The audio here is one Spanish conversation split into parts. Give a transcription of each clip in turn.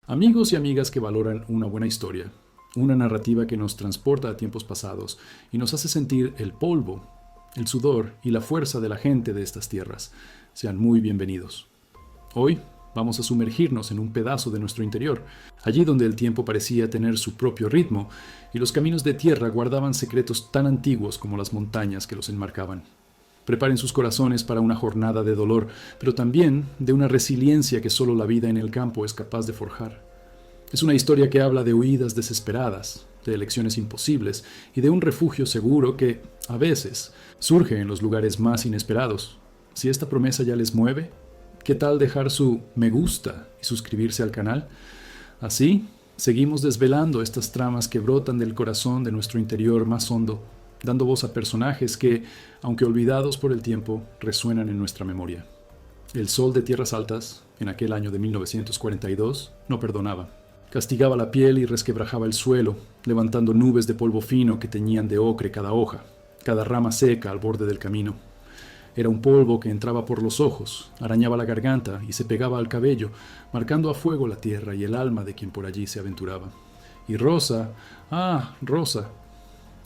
Amigos y amigas que valoran una buena historia, una narrativa que nos transporta a tiempos pasados y nos hace sentir el polvo, el sudor y la fuerza de la gente de estas tierras. Sean muy bienvenidos. Hoy vamos a sumergirnos en un pedazo de nuestro interior, allí donde el tiempo parecía tener su propio ritmo y los caminos de tierra guardaban secretos tan antiguos como las montañas que los enmarcaban. Preparen sus corazones para una jornada de dolor, pero también de una resiliencia que solo la vida en el campo es capaz de forjar. Es una historia que habla de huidas desesperadas, de elecciones imposibles y de un refugio seguro que, a veces, surge en los lugares más inesperados. Si esta promesa ya les mueve, ¿qué tal dejar su me gusta y suscribirse al canal? Así, seguimos desvelando estas tramas que brotan del corazón de nuestro interior más hondo, dando voz a personajes que, aunque olvidados por el tiempo, resuenan en nuestra memoria. El sol de Tierras Altas, en aquel año de 1942, no perdonaba. Castigaba la piel y resquebrajaba el suelo, levantando nubes de polvo fino que teñían de ocre cada hoja, cada rama seca al borde del camino. Era un polvo que entraba por los ojos, arañaba la garganta y se pegaba al cabello, marcando a fuego la tierra y el alma de quien por allí se aventuraba. Y Rosa, Rosa,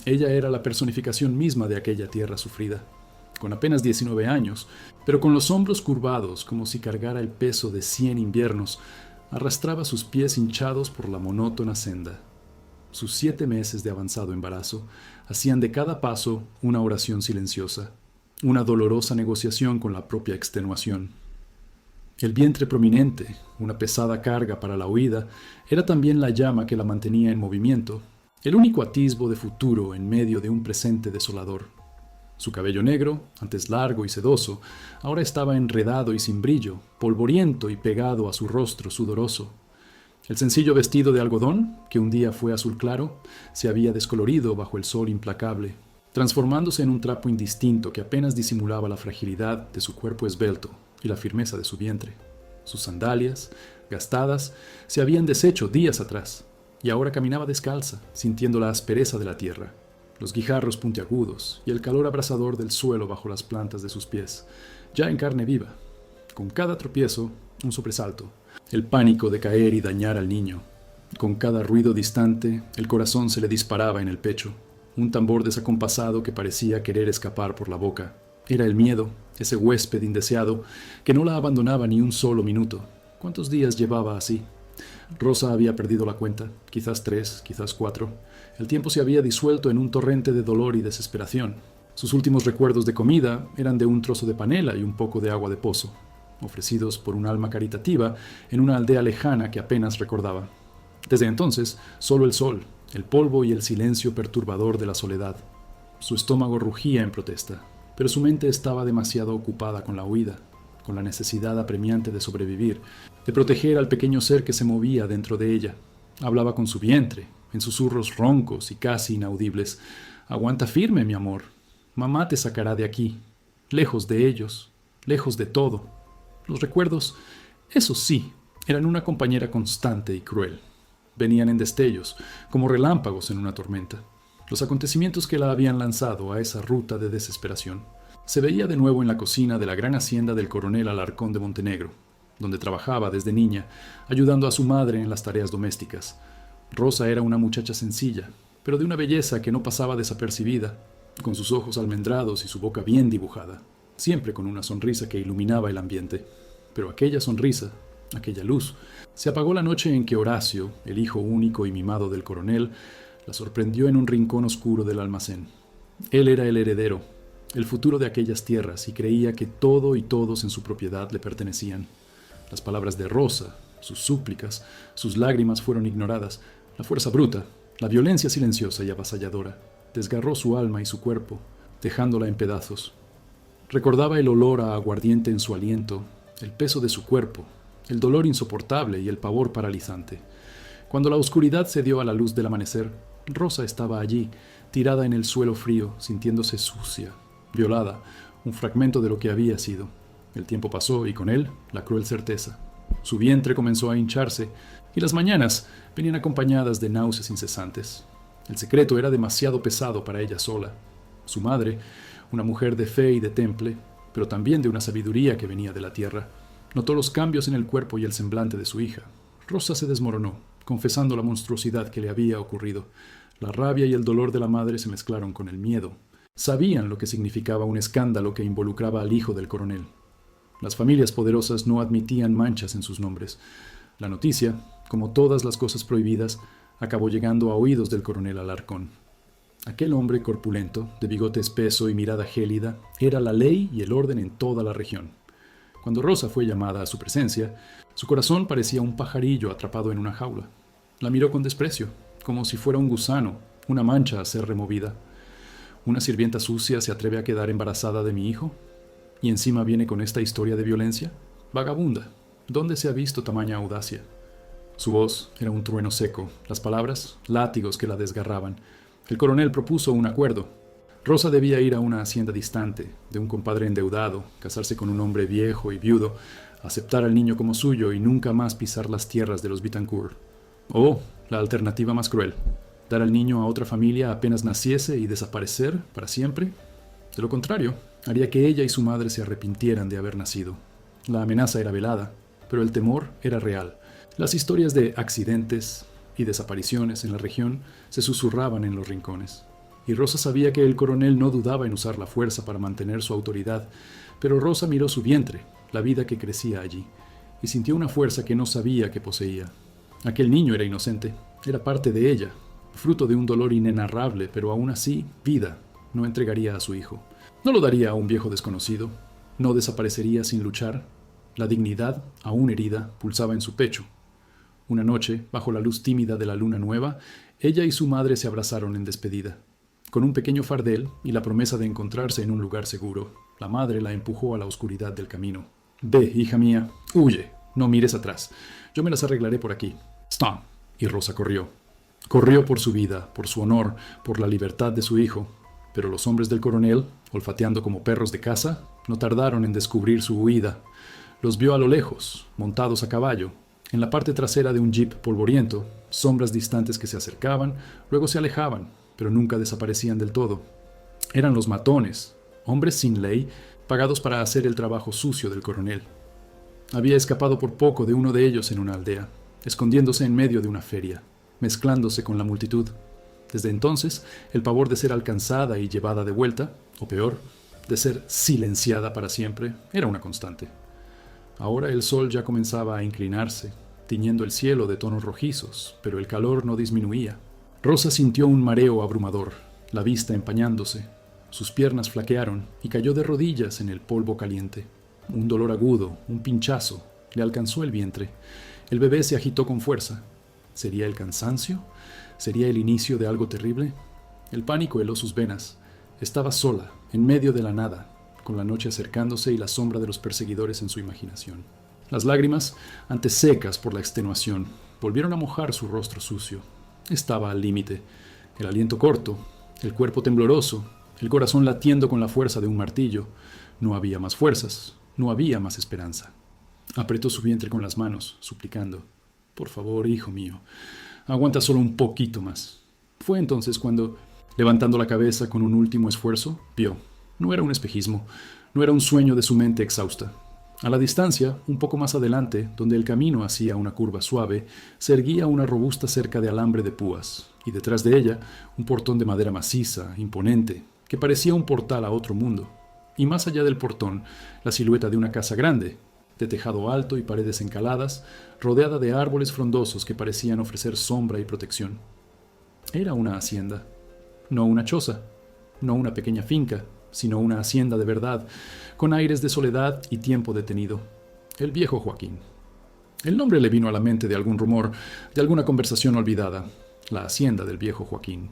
ella era la personificación misma de aquella tierra sufrida, con apenas 19 años, pero con los hombros curvados como si cargara el peso de 100 inviernos, arrastraba sus pies hinchados por la monótona senda. Sus 7 meses de avanzado embarazo hacían de cada paso una oración silenciosa, una dolorosa negociación con la propia extenuación. El vientre prominente, una pesada carga para la huida, era también la llama que la mantenía en movimiento, el único atisbo de futuro en medio de un presente desolador. Su cabello negro, antes largo y sedoso, ahora estaba enredado y sin brillo, polvoriento y pegado a su rostro sudoroso. El sencillo vestido de algodón, que un día fue azul claro, se había descolorido bajo el sol implacable, transformándose en un trapo indistinto que apenas disimulaba la fragilidad de su cuerpo esbelto y la firmeza de su vientre. Sus sandalias, gastadas, se habían deshecho días atrás, y ahora caminaba descalza, sintiendo la aspereza de la tierra, los guijarros puntiagudos y el calor abrasador del suelo bajo las plantas de sus pies, ya en carne viva. Con cada tropiezo, un sobresalto, el pánico de caer y dañar al niño. Con cada ruido distante, el corazón se le disparaba en el pecho, un tambor desacompasado que parecía querer escapar por la boca. Era el miedo, ese huésped indeseado, que no la abandonaba ni un solo minuto. ¿Cuántos días llevaba así? Rosa había perdido la cuenta, quizás 3, quizás 4. El tiempo se había disuelto en un torrente de dolor y desesperación. Sus últimos recuerdos de comida eran de un trozo de panela y un poco de agua de pozo, ofrecidos por un alma caritativa en una aldea lejana que apenas recordaba. Desde entonces, solo el sol, el polvo y el silencio perturbador de la soledad. Su estómago rugía en protesta, pero su mente estaba demasiado ocupada con la huida, con la necesidad apremiante de sobrevivir, de proteger al pequeño ser que se movía dentro de ella. Hablaba con su vientre, en susurros roncos y casi inaudibles. «Aguanta firme, mi amor. Mamá te sacará de aquí, lejos de ellos, lejos de todo». Los recuerdos, eso sí, eran una compañera constante y cruel. Venían en destellos, como relámpagos en una tormenta. Los acontecimientos que la habían lanzado a esa ruta de desesperación. Se veía de nuevo en la cocina de la gran hacienda del coronel Alarcón de Montenegro, donde trabajaba desde niña, ayudando a su madre en las tareas domésticas. Rosa era una muchacha sencilla, pero de una belleza que no pasaba desapercibida, con sus ojos almendrados y su boca bien dibujada, siempre con una sonrisa que iluminaba el ambiente. Pero aquella sonrisa, aquella luz, se apagó la noche en que Horacio, el hijo único y mimado del coronel, la sorprendió en un rincón oscuro del almacén. Él era el heredero, el futuro de aquellas tierras, y creía que todo y todos en su propiedad le pertenecían. Las palabras de Rosa, sus súplicas, sus lágrimas fueron ignoradas. La fuerza bruta, la violencia silenciosa y avasalladora, desgarró su alma y su cuerpo, dejándola en pedazos. Recordaba el olor a aguardiente en su aliento, el peso de su cuerpo, el dolor insoportable y el pavor paralizante. Cuando la oscuridad cedió a la luz del amanecer, Rosa estaba allí, tirada en el suelo frío, sintiéndose sucia, violada, un fragmento de lo que había sido. El tiempo pasó y con él la cruel certeza. Su vientre comenzó a hincharse y las mañanas venían acompañadas de náuseas incesantes. El secreto era demasiado pesado para ella sola. Su madre, una mujer de fe y de temple, pero también de una sabiduría que venía de la tierra, notó los cambios en el cuerpo y el semblante de su hija. Rosa se desmoronó, confesando la monstruosidad que le había ocurrido. La rabia y el dolor de la madre se mezclaron con el miedo. Sabían lo que significaba un escándalo que involucraba al hijo del coronel. Las familias poderosas no admitían manchas en sus nombres. La noticia, como todas las cosas prohibidas, acabó llegando a oídos del coronel Alarcón. Aquel hombre corpulento, de bigote espeso y mirada gélida, era la ley y el orden en toda la región. Cuando Rosa fue llamada a su presencia, su corazón parecía un pajarillo atrapado en una jaula. La miró con desprecio, como si fuera un gusano, una mancha a ser removida. ¿Una sirvienta sucia se atreve a quedar embarazada de mi hijo? ¿Y encima viene con esta historia de violencia? Vagabunda, ¿dónde se ha visto tamaña audacia? Su voz era un trueno seco, las palabras, látigos que la desgarraban. El coronel propuso un acuerdo. Rosa debía ir a una hacienda distante, de un compadre endeudado, casarse con un hombre viejo y viudo, aceptar al niño como suyo y nunca más pisar las tierras de los Bittencourt. O la alternativa más cruel, dar al niño a otra familia apenas naciese y desaparecer para siempre. De lo contrario, haría que ella y su madre se arrepintieran de haber nacido. La amenaza era velada, pero el temor era real. Las historias de accidentes y desapariciones en la región se susurraban en los rincones. Y Rosa sabía que el coronel no dudaba en usar la fuerza para mantener su autoridad, pero Rosa miró su vientre, la vida que crecía allí, y sintió una fuerza que no sabía que poseía. Aquel niño era inocente, era parte de ella, fruto de un dolor inenarrable, pero aún así, vida, no entregaría a su hijo. No lo daría a un viejo desconocido, no desaparecería sin luchar. La dignidad, aún herida, pulsaba en su pecho. Una noche, bajo la luz tímida de la luna nueva, ella y su madre se abrazaron en despedida. Con un pequeño fardel y la promesa de encontrarse en un lugar seguro, la madre la empujó a la oscuridad del camino. «Ve, hija mía, huye, no mires atrás. Yo me las arreglaré por aquí». «Stop». Y Rosa corrió. Corrió por su vida, por su honor, por la libertad de su hijo. Pero los hombres del coronel, olfateando como perros de caza, no tardaron en descubrir su huida. Los vio a lo lejos, montados a caballo, en la parte trasera de un jeep polvoriento, sombras distantes que se acercaban, luego se alejaban, pero nunca desaparecían del todo. Eran los matones, hombres sin ley, pagados para hacer el trabajo sucio del coronel. Había escapado por poco de uno de ellos en una aldea, escondiéndose en medio de una feria, mezclándose con la multitud. Desde entonces, el pavor de ser alcanzada y llevada de vuelta, o peor, de ser silenciada para siempre, era una constante. Ahora el sol ya comenzaba a inclinarse, tiñendo el cielo de tonos rojizos, pero el calor no disminuía. Rosa sintió un mareo abrumador, la vista empañándose. Sus piernas flaquearon y cayó de rodillas en el polvo caliente. Un dolor agudo, un pinchazo, le alcanzó el vientre. El bebé se agitó con fuerza. ¿Sería el cansancio? ¿Sería el inicio de algo terrible? El pánico heló sus venas. Estaba sola, en medio de la nada, con la noche acercándose y la sombra de los perseguidores en su imaginación. Las lágrimas, antes secas por la extenuación, volvieron a mojar su rostro sucio. Estaba al límite, el aliento corto, el cuerpo tembloroso, el corazón latiendo con la fuerza de un martillo. No había más fuerzas, no había más esperanza. Apretó su vientre con las manos, suplicando: «Por favor, hijo mío, aguanta solo un poquito más». Fue entonces cuando, levantando la cabeza con un último esfuerzo, vio. No era un espejismo, no era un sueño de su mente exhausta. A la distancia, un poco más adelante, donde el camino hacía una curva suave, se erguía una robusta cerca de alambre de púas, y detrás de ella, un portón de madera maciza, imponente, que parecía un portal a otro mundo. Y más allá del portón, la silueta de una casa grande, de tejado alto y paredes encaladas, rodeada de árboles frondosos que parecían ofrecer sombra y protección. Era una hacienda, no una choza, no una pequeña finca, sino una hacienda de verdad, con aires de soledad y tiempo detenido. El viejo Joaquín. El nombre le vino a la mente de algún rumor, de alguna conversación olvidada. La hacienda del viejo Joaquín.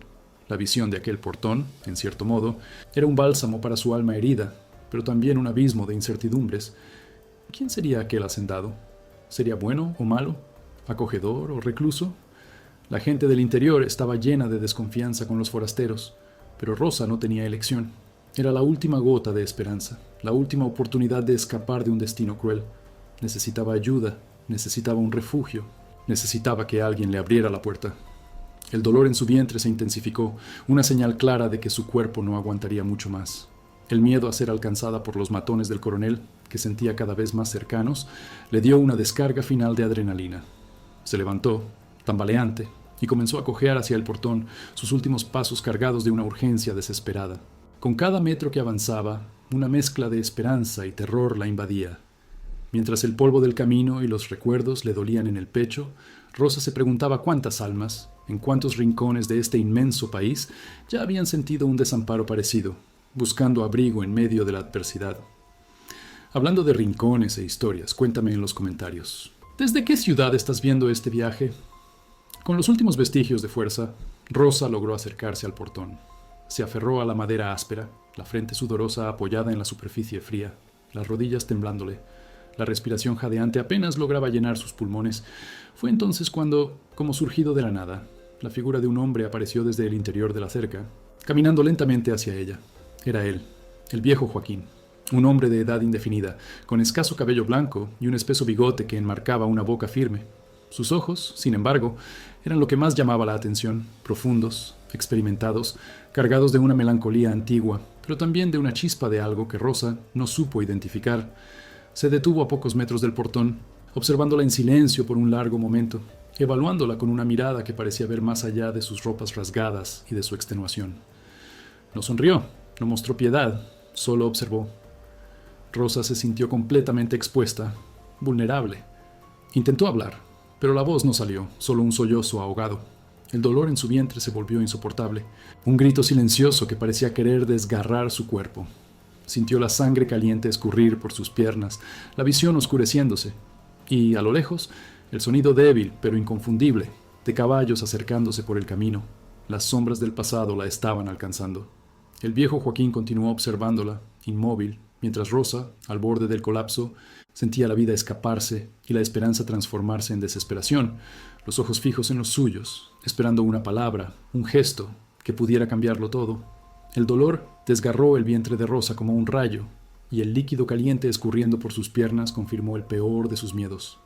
La visión de aquel portón, en cierto modo, era un bálsamo para su alma herida, pero también un abismo de incertidumbres. ¿Quién sería aquel hacendado? ¿Sería bueno o malo? ¿Acogedor o recluso? La gente del interior estaba llena de desconfianza con los forasteros, pero Rosa no tenía elección. Era la última gota de esperanza, la última oportunidad de escapar de un destino cruel. Necesitaba ayuda, necesitaba un refugio, necesitaba que alguien le abriera la puerta. El dolor en su vientre se intensificó, una señal clara de que su cuerpo no aguantaría mucho más. El miedo a ser alcanzada por los matones del coronel, que sentía cada vez más cercanos, le dio una descarga final de adrenalina. Se levantó, tambaleante, y comenzó a cojear hacia el portón, sus últimos pasos cargados de una urgencia desesperada. Con cada metro que avanzaba, una mezcla de esperanza y terror la invadía. Mientras el polvo del camino y los recuerdos le dolían en el pecho, Rosa se preguntaba cuántas almas, en cuántos rincones de este inmenso país, ya habían sentido un desamparo parecido, buscando abrigo en medio de la adversidad. Hablando de rincones e historias, cuéntame en los comentarios. ¿Desde qué ciudad estás viendo este viaje? Con los últimos vestigios de fuerza, Rosa logró acercarse al portón. Se aferró a la madera áspera, la frente sudorosa apoyada en la superficie fría, las rodillas temblándole. La respiración jadeante apenas lograba llenar sus pulmones. Fue entonces cuando, como surgido de la nada, la figura de un hombre apareció desde el interior de la cerca, caminando lentamente hacia ella. Era él, el viejo Joaquín, un hombre de edad indefinida, con escaso cabello blanco y un espeso bigote que enmarcaba una boca firme. Sus ojos, sin embargo, eran lo que más llamaba la atención, profundos, experimentados, cargados de una melancolía antigua, pero también de una chispa de algo que Rosa no supo identificar. Se detuvo a pocos metros del portón, observándola en silencio por un largo momento, evaluándola con una mirada que parecía ver más allá de sus ropas rasgadas y de su extenuación. No sonrió, no mostró piedad, solo observó. Rosa se sintió completamente expuesta, vulnerable. Intentó hablar, pero la voz no salió, solo un sollozo ahogado. El dolor en su vientre se volvió insoportable, un grito silencioso que parecía querer desgarrar su cuerpo. Sintió la sangre caliente escurrir por sus piernas, la visión oscureciéndose, y, a lo lejos, el sonido débil pero inconfundible de caballos acercándose por el camino. Las sombras del pasado la estaban alcanzando. El viejo Joaquín continuó observándola, inmóvil, mientras Rosa, al borde del colapso, sentía la vida escaparse y la esperanza transformarse en desesperación, los ojos fijos en los suyos, esperando una palabra, un gesto, que pudiera cambiarlo todo. El dolor desgarró el vientre de Rosa como un rayo, y el líquido caliente escurriendo por sus piernas confirmó el peor de sus miedos.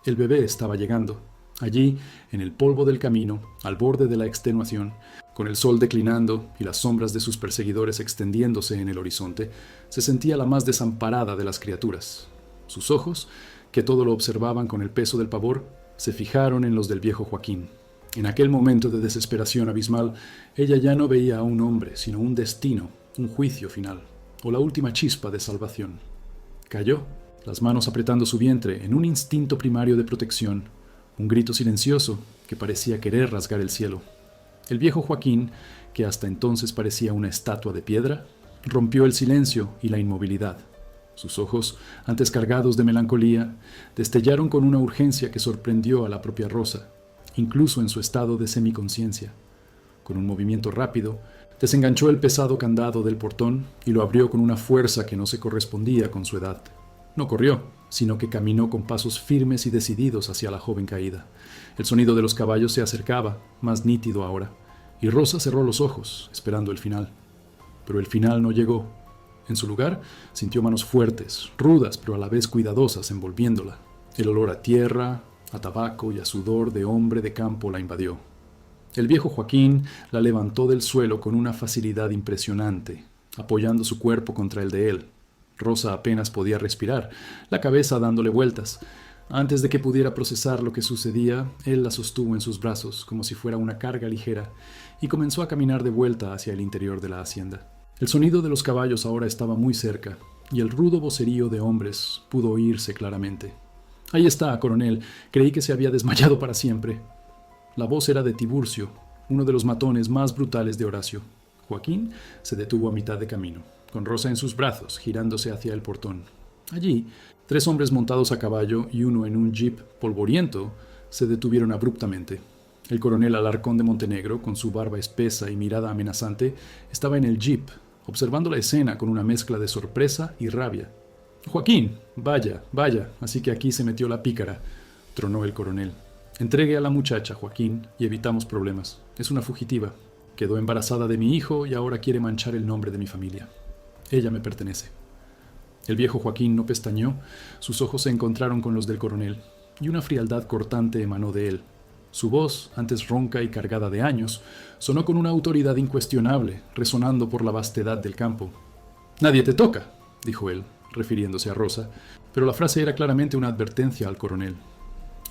El bebé estaba llegando. Allí, en el polvo del camino, al borde de la extenuación, con el sol declinando y las sombras de sus perseguidores extendiéndose en el horizonte, se sentía la más desamparada de las criaturas. Sus ojos, que todo lo observaban con el peso del pavor, se fijaron en los del viejo Joaquín. En aquel momento de desesperación abismal, ella ya no veía a un hombre, sino un destino, un juicio final, o la última chispa de salvación. Cayó, las manos apretando su vientre en un instinto primario de protección, un grito silencioso que parecía querer rasgar el cielo. El viejo Joaquín, que hasta entonces parecía una estatua de piedra, rompió el silencio y la inmovilidad. Sus ojos, antes cargados de melancolía, destellaron con una urgencia que sorprendió a la propia Rosa, incluso en su estado de semiconciencia. Con un movimiento rápido, desenganchó el pesado candado del portón y lo abrió con una fuerza que no se correspondía con su edad. No corrió, sino que caminó con pasos firmes y decididos hacia la joven caída. El sonido de los caballos se acercaba, más nítido ahora, y Rosa cerró los ojos, esperando el final. Pero el final no llegó. En su lugar, sintió manos fuertes, rudas pero a la vez cuidadosas envolviéndola. El olor a tierra, a tabaco y a sudor de hombre de campo la invadió. El viejo Joaquín la levantó del suelo con una facilidad impresionante, apoyando su cuerpo contra el de él. Rosa apenas podía respirar, la cabeza dándole vueltas. Antes de que pudiera procesar lo que sucedía, él la sostuvo en sus brazos como si fuera una carga ligera y comenzó a caminar de vuelta hacia el interior de la hacienda. El sonido de los caballos ahora estaba muy cerca y el rudo vocerío de hombres pudo oírse claramente. «Ahí está, coronel. Creí que se había desmayado para siempre». La voz era de Tiburcio, uno de los matones más brutales de Horacio. Joaquín se detuvo a mitad de camino, con Rosa en sus brazos, girándose hacia el portón. Allí, 3 hombres montados a caballo y uno en un jeep polvoriento se detuvieron abruptamente. El coronel Alarcón de Montenegro, con su barba espesa y mirada amenazante, estaba en el jeep, observando la escena con una mezcla de sorpresa y rabia. «Joaquín, vaya, así que aquí se metió la pícara», tronó el coronel. «Entregue a la muchacha, Joaquín, y evitamos problemas. Es una fugitiva. Quedó embarazada de mi hijo y ahora quiere manchar el nombre de mi familia. Ella me pertenece». El viejo Joaquín no pestañeó, sus ojos se encontraron con los del coronel, y una frialdad cortante emanó de él. Su voz, antes ronca y cargada de años, sonó con una autoridad incuestionable, resonando por la vastedad del campo. «Nadie te toca», dijo él, refiriéndose a Rosa, pero la frase era claramente una advertencia al coronel.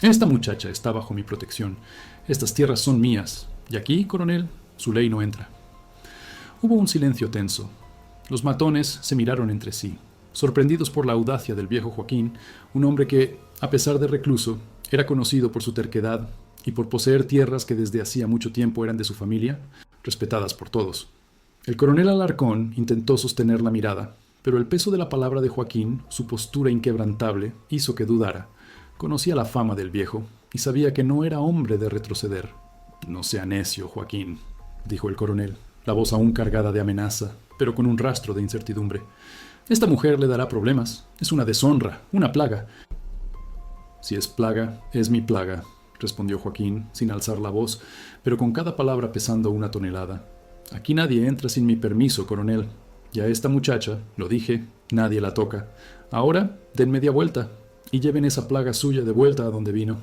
Esta muchacha está bajo mi protección. Estas tierras son mías. Y aquí, coronel, su ley no entra. Hubo un silencio tenso. Los matones se miraron entre sí, sorprendidos por la audacia del viejo Joaquín, un hombre que, a pesar de recluso, era conocido por su terquedad y por poseer tierras que desde hacía mucho tiempo eran de su familia, respetadas por todos. El coronel Alarcón intentó sostener la mirada, pero el peso de la palabra de Joaquín, su postura inquebrantable, hizo que dudara. Conocía la fama del viejo y sabía que no era hombre de retroceder. «No sea necio, Joaquín», dijo el coronel, la voz aún cargada de amenaza, pero con un rastro de incertidumbre. «Esta mujer le dará problemas. Es una deshonra, una plaga». «Si es plaga, es mi plaga», respondió Joaquín, sin alzar la voz, pero con cada palabra pesando una tonelada. «Aquí nadie entra sin mi permiso, coronel. Y a esta muchacha, lo dije, nadie la toca. Ahora, den media vuelta y lleven esa plaga suya de vuelta a donde vino».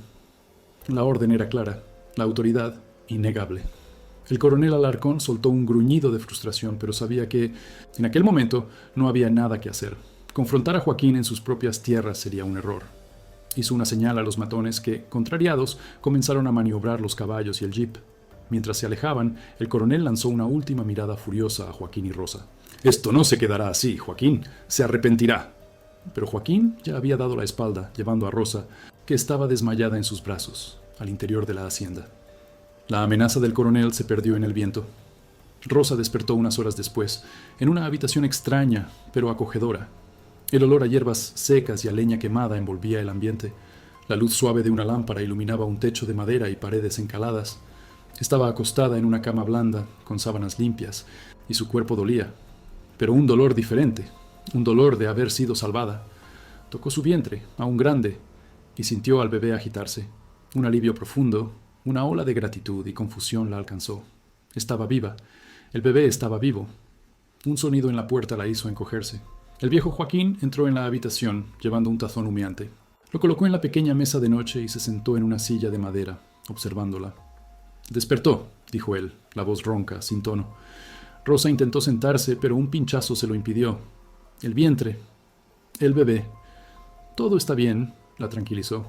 La orden era clara, la autoridad innegable. El coronel Alarcón soltó un gruñido de frustración, pero sabía que, en aquel momento, no había nada que hacer. Confrontar a Joaquín en sus propias tierras sería un error. Hizo una señal a los matones que, contrariados, comenzaron a maniobrar los caballos y el jeep. Mientras se alejaban, el coronel lanzó una última mirada furiosa a Joaquín y Rosa. «Esto no se quedará así, Joaquín. Se arrepentirá». Pero Joaquín ya había dado la espalda, llevando a Rosa, que estaba desmayada en sus brazos, al interior de la hacienda. La amenaza del coronel se perdió en el viento. Rosa despertó unas horas después, en una habitación extraña, pero acogedora. El olor a hierbas secas y a leña quemada envolvía el ambiente. La luz suave de una lámpara iluminaba un techo de madera y paredes encaladas. Estaba acostada en una cama blanda, con sábanas limpias, y su cuerpo dolía. Pero un dolor diferente, un dolor de haber sido salvada. Tocó su vientre, aún grande, y sintió al bebé agitarse. Un alivio profundo, una ola de gratitud y confusión la alcanzó. Estaba viva. El bebé estaba vivo. Un sonido en la puerta la hizo encogerse. El viejo Joaquín entró en la habitación, llevando un tazón humeante. Lo colocó en la pequeña mesa de noche y se sentó en una silla de madera, observándola. «Despertó», dijo él, la voz ronca, sin tono. Rosa intentó sentarse, pero un pinchazo se lo impidió. «El vientre. El bebé. Todo está bien», la tranquilizó.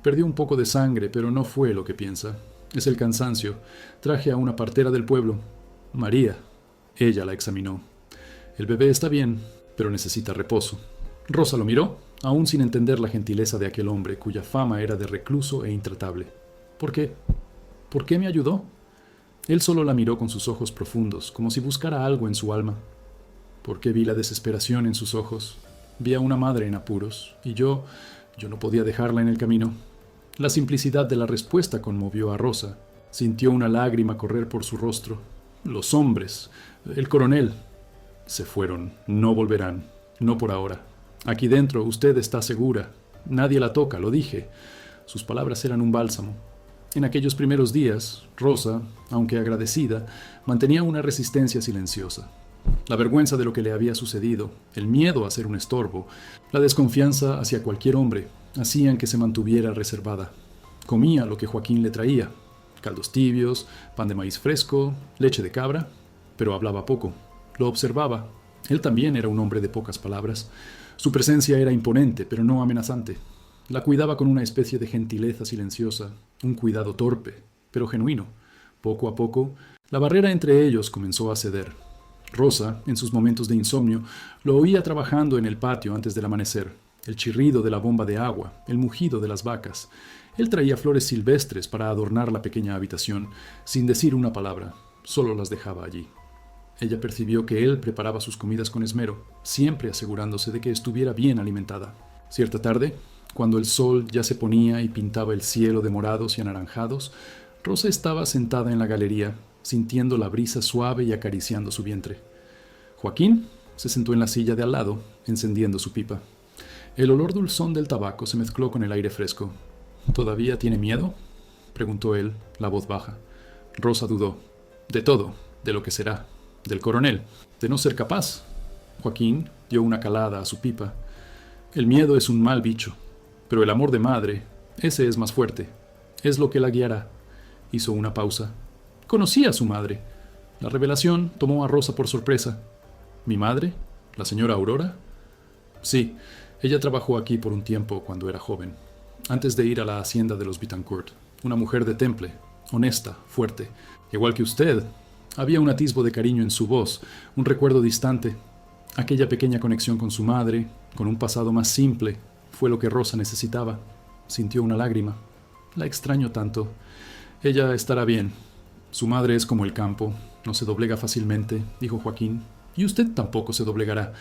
«Perdió un poco de sangre, pero no fue lo que piensa. Es el cansancio. Traje a una partera del pueblo. María». Ella la examinó. «El bebé está bien, pero necesita reposo». Rosa lo miró, aún sin entender la gentileza de aquel hombre, cuya fama era de recluso e intratable. «¿Por qué? ¿Por qué me ayudó?» Él solo la miró con sus ojos profundos, como si buscara algo en su alma. «Porque vi la desesperación en sus ojos. Vi a una madre en apuros, y yo no podía dejarla en el camino». La simplicidad de la respuesta conmovió a Rosa. Sintió una lágrima correr por su rostro. Los hombres, el coronel, se fueron, no volverán, no por ahora. Aquí dentro usted está segura. Nadie la toca, lo dije. Sus palabras eran un bálsamo. En aquellos primeros días, Rosa, aunque agradecida, mantenía una resistencia silenciosa. La vergüenza de lo que le había sucedido, el miedo a ser un estorbo, la desconfianza hacia cualquier hombre, hacían que se mantuviera reservada. Comía lo que Joaquín le traía, caldos tibios, pan de maíz fresco, leche de cabra, pero hablaba poco. Lo observaba. Él también era un hombre de pocas palabras. Su presencia era imponente, pero no amenazante. La cuidaba con una especie de gentileza silenciosa, un cuidado torpe, pero genuino. Poco a poco, la barrera entre ellos comenzó a ceder. Rosa, en sus momentos de insomnio, lo oía trabajando en el patio antes del amanecer, el chirrido de la bomba de agua, el mugido de las vacas. Él traía flores silvestres para adornar la pequeña habitación, sin decir una palabra, solo las dejaba allí. Ella percibió que él preparaba sus comidas con esmero, siempre asegurándose de que estuviera bien alimentada. Cierta tarde, cuando el sol ya se ponía y pintaba el cielo de morados y anaranjados, Rosa estaba sentada en la galería, sintiendo la brisa suave y acariciando su vientre. Joaquín se sentó en la silla de al lado, encendiendo su pipa. El olor dulzón del tabaco se mezcló con el aire fresco. «¿Todavía tiene miedo?», preguntó él, la voz baja. Rosa dudó. «De todo, de lo que será, del coronel, de no ser capaz». Joaquín dio una calada a su pipa. «El miedo es un mal bicho, pero el amor de madre, ese es más fuerte. Es lo que la guiará». Hizo una pausa. Conocía a su madre. La revelación tomó a Rosa por sorpresa. ¿Mi madre? ¿La señora Aurora? Sí, ella trabajó aquí por un tiempo cuando era joven. antes de ir a la hacienda de los Bittencourt. Una mujer de temple, honesta, fuerte. Igual que usted, había un atisbo de cariño en su voz, un recuerdo distante. Aquella pequeña conexión con su madre, con un pasado más simple, fue lo que Rosa necesitaba. Sintió una lágrima. La extraño tanto. Ella estará bien. Su madre es como el campo, no se doblega fácilmente, dijo Joaquín, y usted tampoco se doblegará.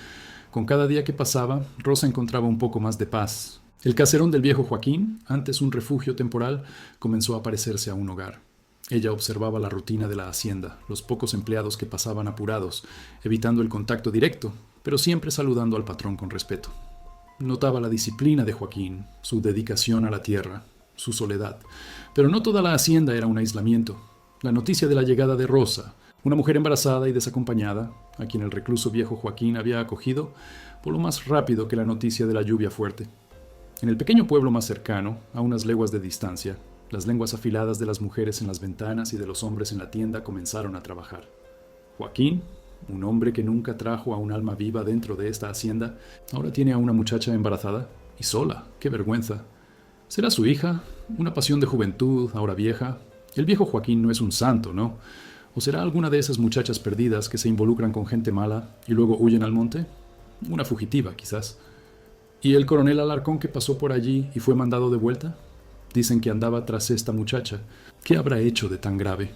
Con cada día que pasaba, Rosa encontraba un poco más de paz. El caserón del viejo Joaquín, antes un refugio temporal, comenzó a parecerse a un hogar. Ella observaba la rutina de la hacienda, los pocos empleados que pasaban apurados, evitando el contacto directo, pero siempre saludando al patrón con respeto. Notaba la disciplina de Joaquín, su dedicación a la tierra, su soledad. Pero no toda la hacienda era un aislamiento. La noticia de la llegada de Rosa, una mujer embarazada y desacompañada, a quien el recluso viejo Joaquín había acogido, voló más rápido que la noticia de la lluvia fuerte. En el pequeño pueblo más cercano, a unas leguas de distancia, las lenguas afiladas de las mujeres en las ventanas y de los hombres en la tienda comenzaron a trabajar. Joaquín, un hombre que nunca trajo a un alma viva dentro de esta hacienda, ahora tiene a una muchacha embarazada y sola. ¡Qué vergüenza! ¿Será su hija? ¿Una pasión de juventud, ahora vieja? El viejo Joaquín no es un santo, ¿no? ¿O será alguna de esas muchachas perdidas que se involucran con gente mala y luego huyen al monte? Una fugitiva, quizás. ¿Y el coronel Alarcón que pasó por allí y fue mandado de vuelta? Dicen que andaba tras esta muchacha. ¿Qué habrá hecho de tan grave?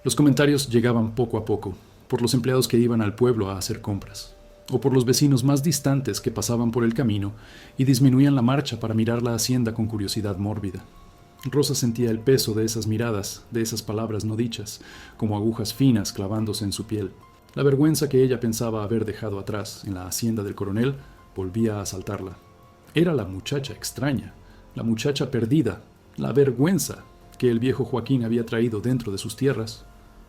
Los comentarios llegaban poco a poco, por los empleados que iban al pueblo a hacer compras, o por los vecinos más distantes que pasaban por el camino y disminuían la marcha para mirar la hacienda con curiosidad mórbida. Rosa sentía el peso de esas miradas, de esas palabras no dichas, como agujas finas clavándose en su piel. La vergüenza que ella pensaba haber dejado atrás en la hacienda del coronel volvía a asaltarla. Era la muchacha extraña, la muchacha perdida, la vergüenza que el viejo Joaquín había traído dentro de sus tierras.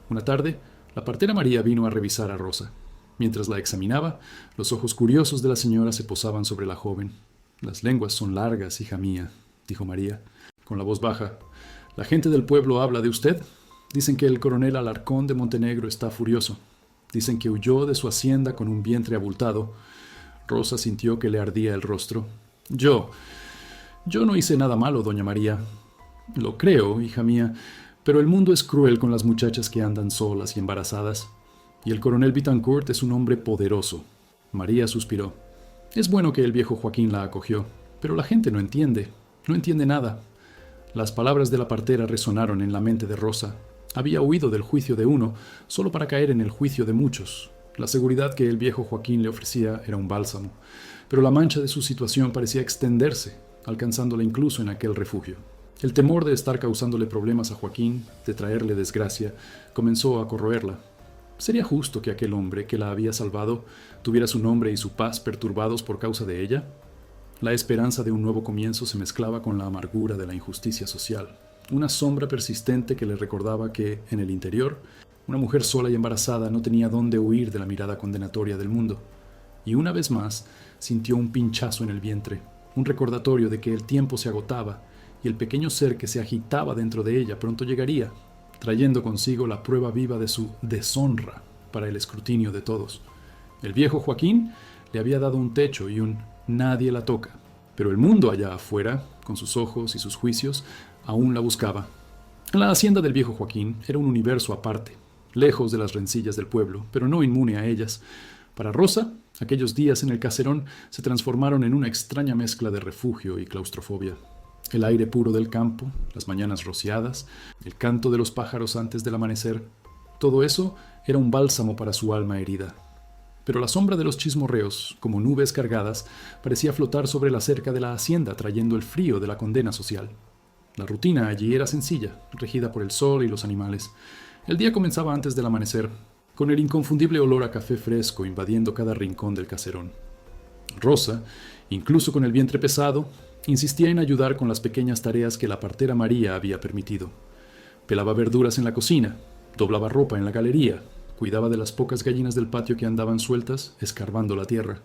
Una tarde, la partera María vino a revisar a Rosa. Mientras la examinaba, los ojos curiosos de la señora se posaban sobre la joven. «Las lenguas son largas, hija mía», dijo María, con la voz baja. «¿La gente del pueblo habla de usted? Dicen que el coronel Alarcón de Montenegro está furioso. Dicen que huyó de su hacienda con un vientre abultado». Rosa sintió que le ardía el rostro. Yo no hice nada malo, doña María. Lo creo, hija mía, pero el mundo es cruel con las muchachas que andan solas y embarazadas. Y el coronel Bittencourt es un hombre poderoso. María suspiró. Es bueno que el viejo Joaquín la acogió, pero la gente no entiende nada. Las palabras de la partera resonaron en la mente de Rosa. Había huido del juicio de uno solo para caer en el juicio de muchos. La seguridad que el viejo Joaquín le ofrecía era un bálsamo, pero la mancha de su situación parecía extenderse, alcanzándole incluso en aquel refugio. El temor de estar causándole problemas a Joaquín, de traerle desgracia, comenzó a corroerla. ¿Sería justo que aquel hombre que la había salvado tuviera su nombre y su paz perturbados por causa de ella? La esperanza de un nuevo comienzo se mezclaba con la amargura de la injusticia social, una sombra persistente que le recordaba que, en el interior, una mujer sola y embarazada no tenía dónde huir de la mirada condenatoria del mundo. Y una vez más sintió un pinchazo en el vientre, un recordatorio de que el tiempo se agotaba y el pequeño ser que se agitaba dentro de ella pronto llegaría, trayendo consigo la prueba viva de su deshonra para el escrutinio de todos. El viejo Joaquín le había dado un techo y un nadie la toca, pero el mundo allá afuera, con sus ojos y sus juicios, aún la buscaba. La hacienda del viejo Joaquín era un universo aparte, lejos de las rencillas del pueblo, pero no inmune a ellas. Para Rosa, aquellos días en el caserón se transformaron en una extraña mezcla de refugio y claustrofobia. El aire puro del campo, las mañanas rociadas, el canto de los pájaros antes del amanecer, todo eso era un bálsamo para su alma herida. Pero la sombra de los chismorreos, como nubes cargadas, parecía flotar sobre la cerca de la hacienda, trayendo el frío de la condena social. La rutina allí era sencilla, regida por el sol y los animales. El día comenzaba antes del amanecer, con el inconfundible olor a café fresco invadiendo cada rincón del caserón. Rosa, incluso con el vientre pesado, insistía en ayudar con las pequeñas tareas que la partera María había permitido. Pelaba verduras en la cocina, doblaba ropa en la galería, cuidaba de las pocas gallinas del patio que andaban sueltas, escarbando la tierra.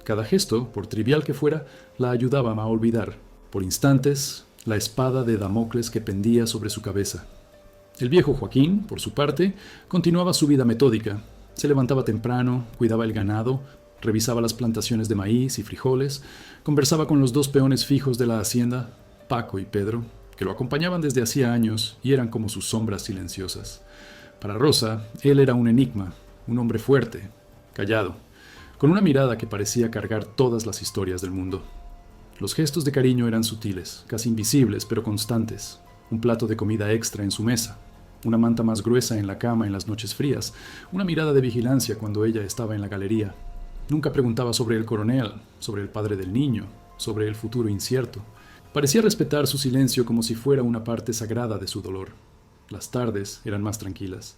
Cada gesto, por trivial que fuera, la ayudaba a olvidar, por instantes, la espada de Damocles que pendía sobre su cabeza. El viejo Joaquín, por su parte, continuaba su vida metódica. Se levantaba temprano, cuidaba el ganado, revisaba las plantaciones de maíz y frijoles, conversaba con los dos peones fijos de la hacienda, Paco y Pedro, que lo acompañaban desde hacía años y eran como sus sombras silenciosas. Para Rosa, él era un enigma, un hombre fuerte, callado, con una mirada que parecía cargar todas las historias del mundo. Los gestos de cariño eran sutiles, casi invisibles, pero constantes. Un plato de comida extra en su mesa, una manta más gruesa en la cama en las noches frías, una mirada de vigilancia cuando ella estaba en la galería. Nunca preguntaba sobre el coronel, sobre el padre del niño, sobre el futuro incierto. Parecía respetar su silencio como si fuera una parte sagrada de su dolor. Las tardes eran más tranquilas.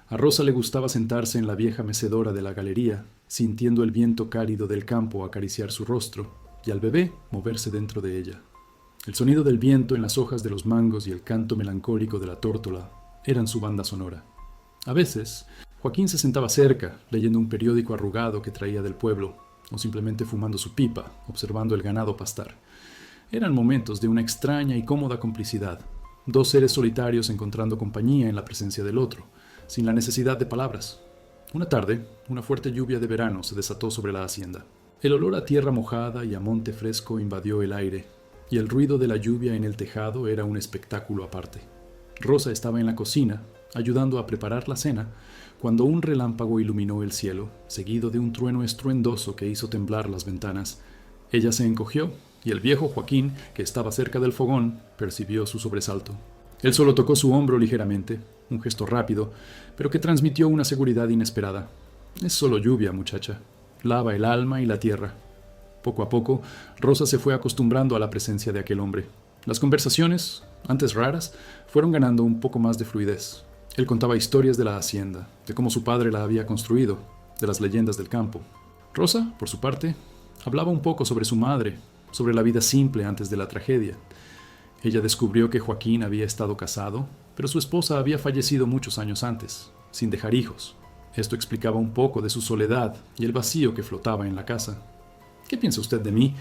A Rosa le gustaba sentarse en la vieja mecedora de la galería, sintiendo el viento cálido del campo acariciar su rostro, y al bebé moverse dentro de ella. El sonido del viento en las hojas de los mangos y el canto melancólico de la tórtola eran su banda sonora. A veces, Joaquín se sentaba cerca, leyendo un periódico arrugado que traía del pueblo, o simplemente fumando su pipa, observando el ganado pastar. Eran momentos de una extraña y cómoda complicidad, dos seres solitarios encontrando compañía en la presencia del otro, sin la necesidad de palabras. Una tarde, una fuerte lluvia de verano se desató sobre la hacienda. El olor a tierra mojada y a monte fresco invadió el aire, y el ruido de la lluvia en el tejado era un espectáculo aparte. Rosa estaba en la cocina, ayudando a preparar la cena, cuando un relámpago iluminó el cielo, seguido de un trueno estruendoso que hizo temblar las ventanas. Ella se encogió, y el viejo Joaquín, que estaba cerca del fogón, percibió su sobresalto. Él solo tocó su hombro ligeramente, un gesto rápido, pero que transmitió una seguridad inesperada. «Es solo lluvia, muchacha. Lava el alma y la tierra». Poco a poco, Rosa se fue acostumbrando a la presencia de aquel hombre. Las conversaciones, antes raras, fueron ganando un poco más de fluidez. Él contaba historias de la hacienda, de cómo su padre la había construido, de las leyendas del campo. Rosa, por su parte, hablaba un poco sobre su madre, sobre la vida simple antes de la tragedia. Ella descubrió que Joaquín había estado casado, pero su esposa había fallecido muchos años antes, sin dejar hijos. Esto explicaba un poco de su soledad y el vacío que flotaba en la casa. «¿Qué piensa usted de mí?»,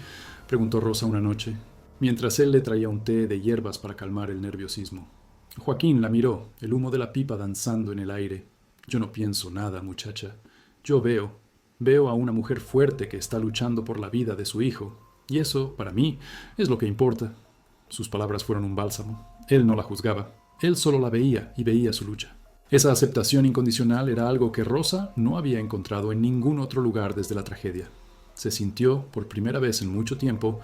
preguntó Rosa una noche, mientras él le traía un té de hierbas para calmar el nerviosismo. Joaquín la miró, el humo de la pipa danzando en el aire. «Yo no pienso nada, muchacha. Yo veo a una mujer fuerte que está luchando por la vida de su hijo, y eso, para mí, es lo que importa». Sus palabras fueron un bálsamo. Él no la juzgaba. Él solo la veía y veía su lucha. Esa aceptación incondicional era algo que Rosa no había encontrado en ningún otro lugar desde la tragedia. Se sintió, por primera vez en mucho tiempo,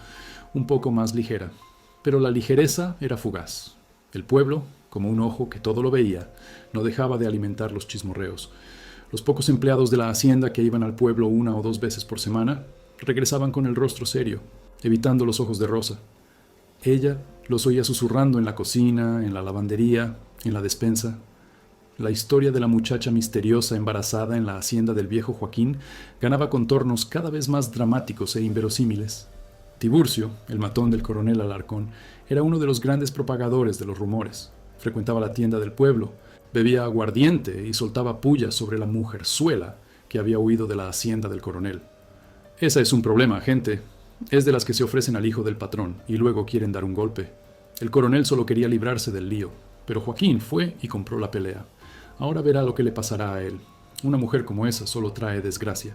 un poco más ligera. Pero la ligereza era fugaz. El pueblo, como un ojo que todo lo veía, no dejaba de alimentar los chismorreos. Los pocos empleados de la hacienda que iban al pueblo 1 o 2 veces por semana regresaban con el rostro serio, evitando los ojos de Rosa. Ella los oía susurrando en la cocina, en la lavandería, en la despensa. La historia de la muchacha misteriosa embarazada en la hacienda del viejo Joaquín ganaba contornos cada vez más dramáticos e inverosímiles. Tiburcio, el matón del coronel Alarcón, era uno de los grandes propagadores de los rumores. Frecuentaba la tienda del pueblo, bebía aguardiente y soltaba pullas sobre la mujerzuela que había huido de la hacienda del coronel. «Esa es un problema, gente. Es de las que se ofrecen al hijo del patrón y luego quieren dar un golpe. El coronel solo quería librarse del lío, pero Joaquín fue y compró la pelea. Ahora verá lo que le pasará a él. Una mujer como esa solo trae desgracia».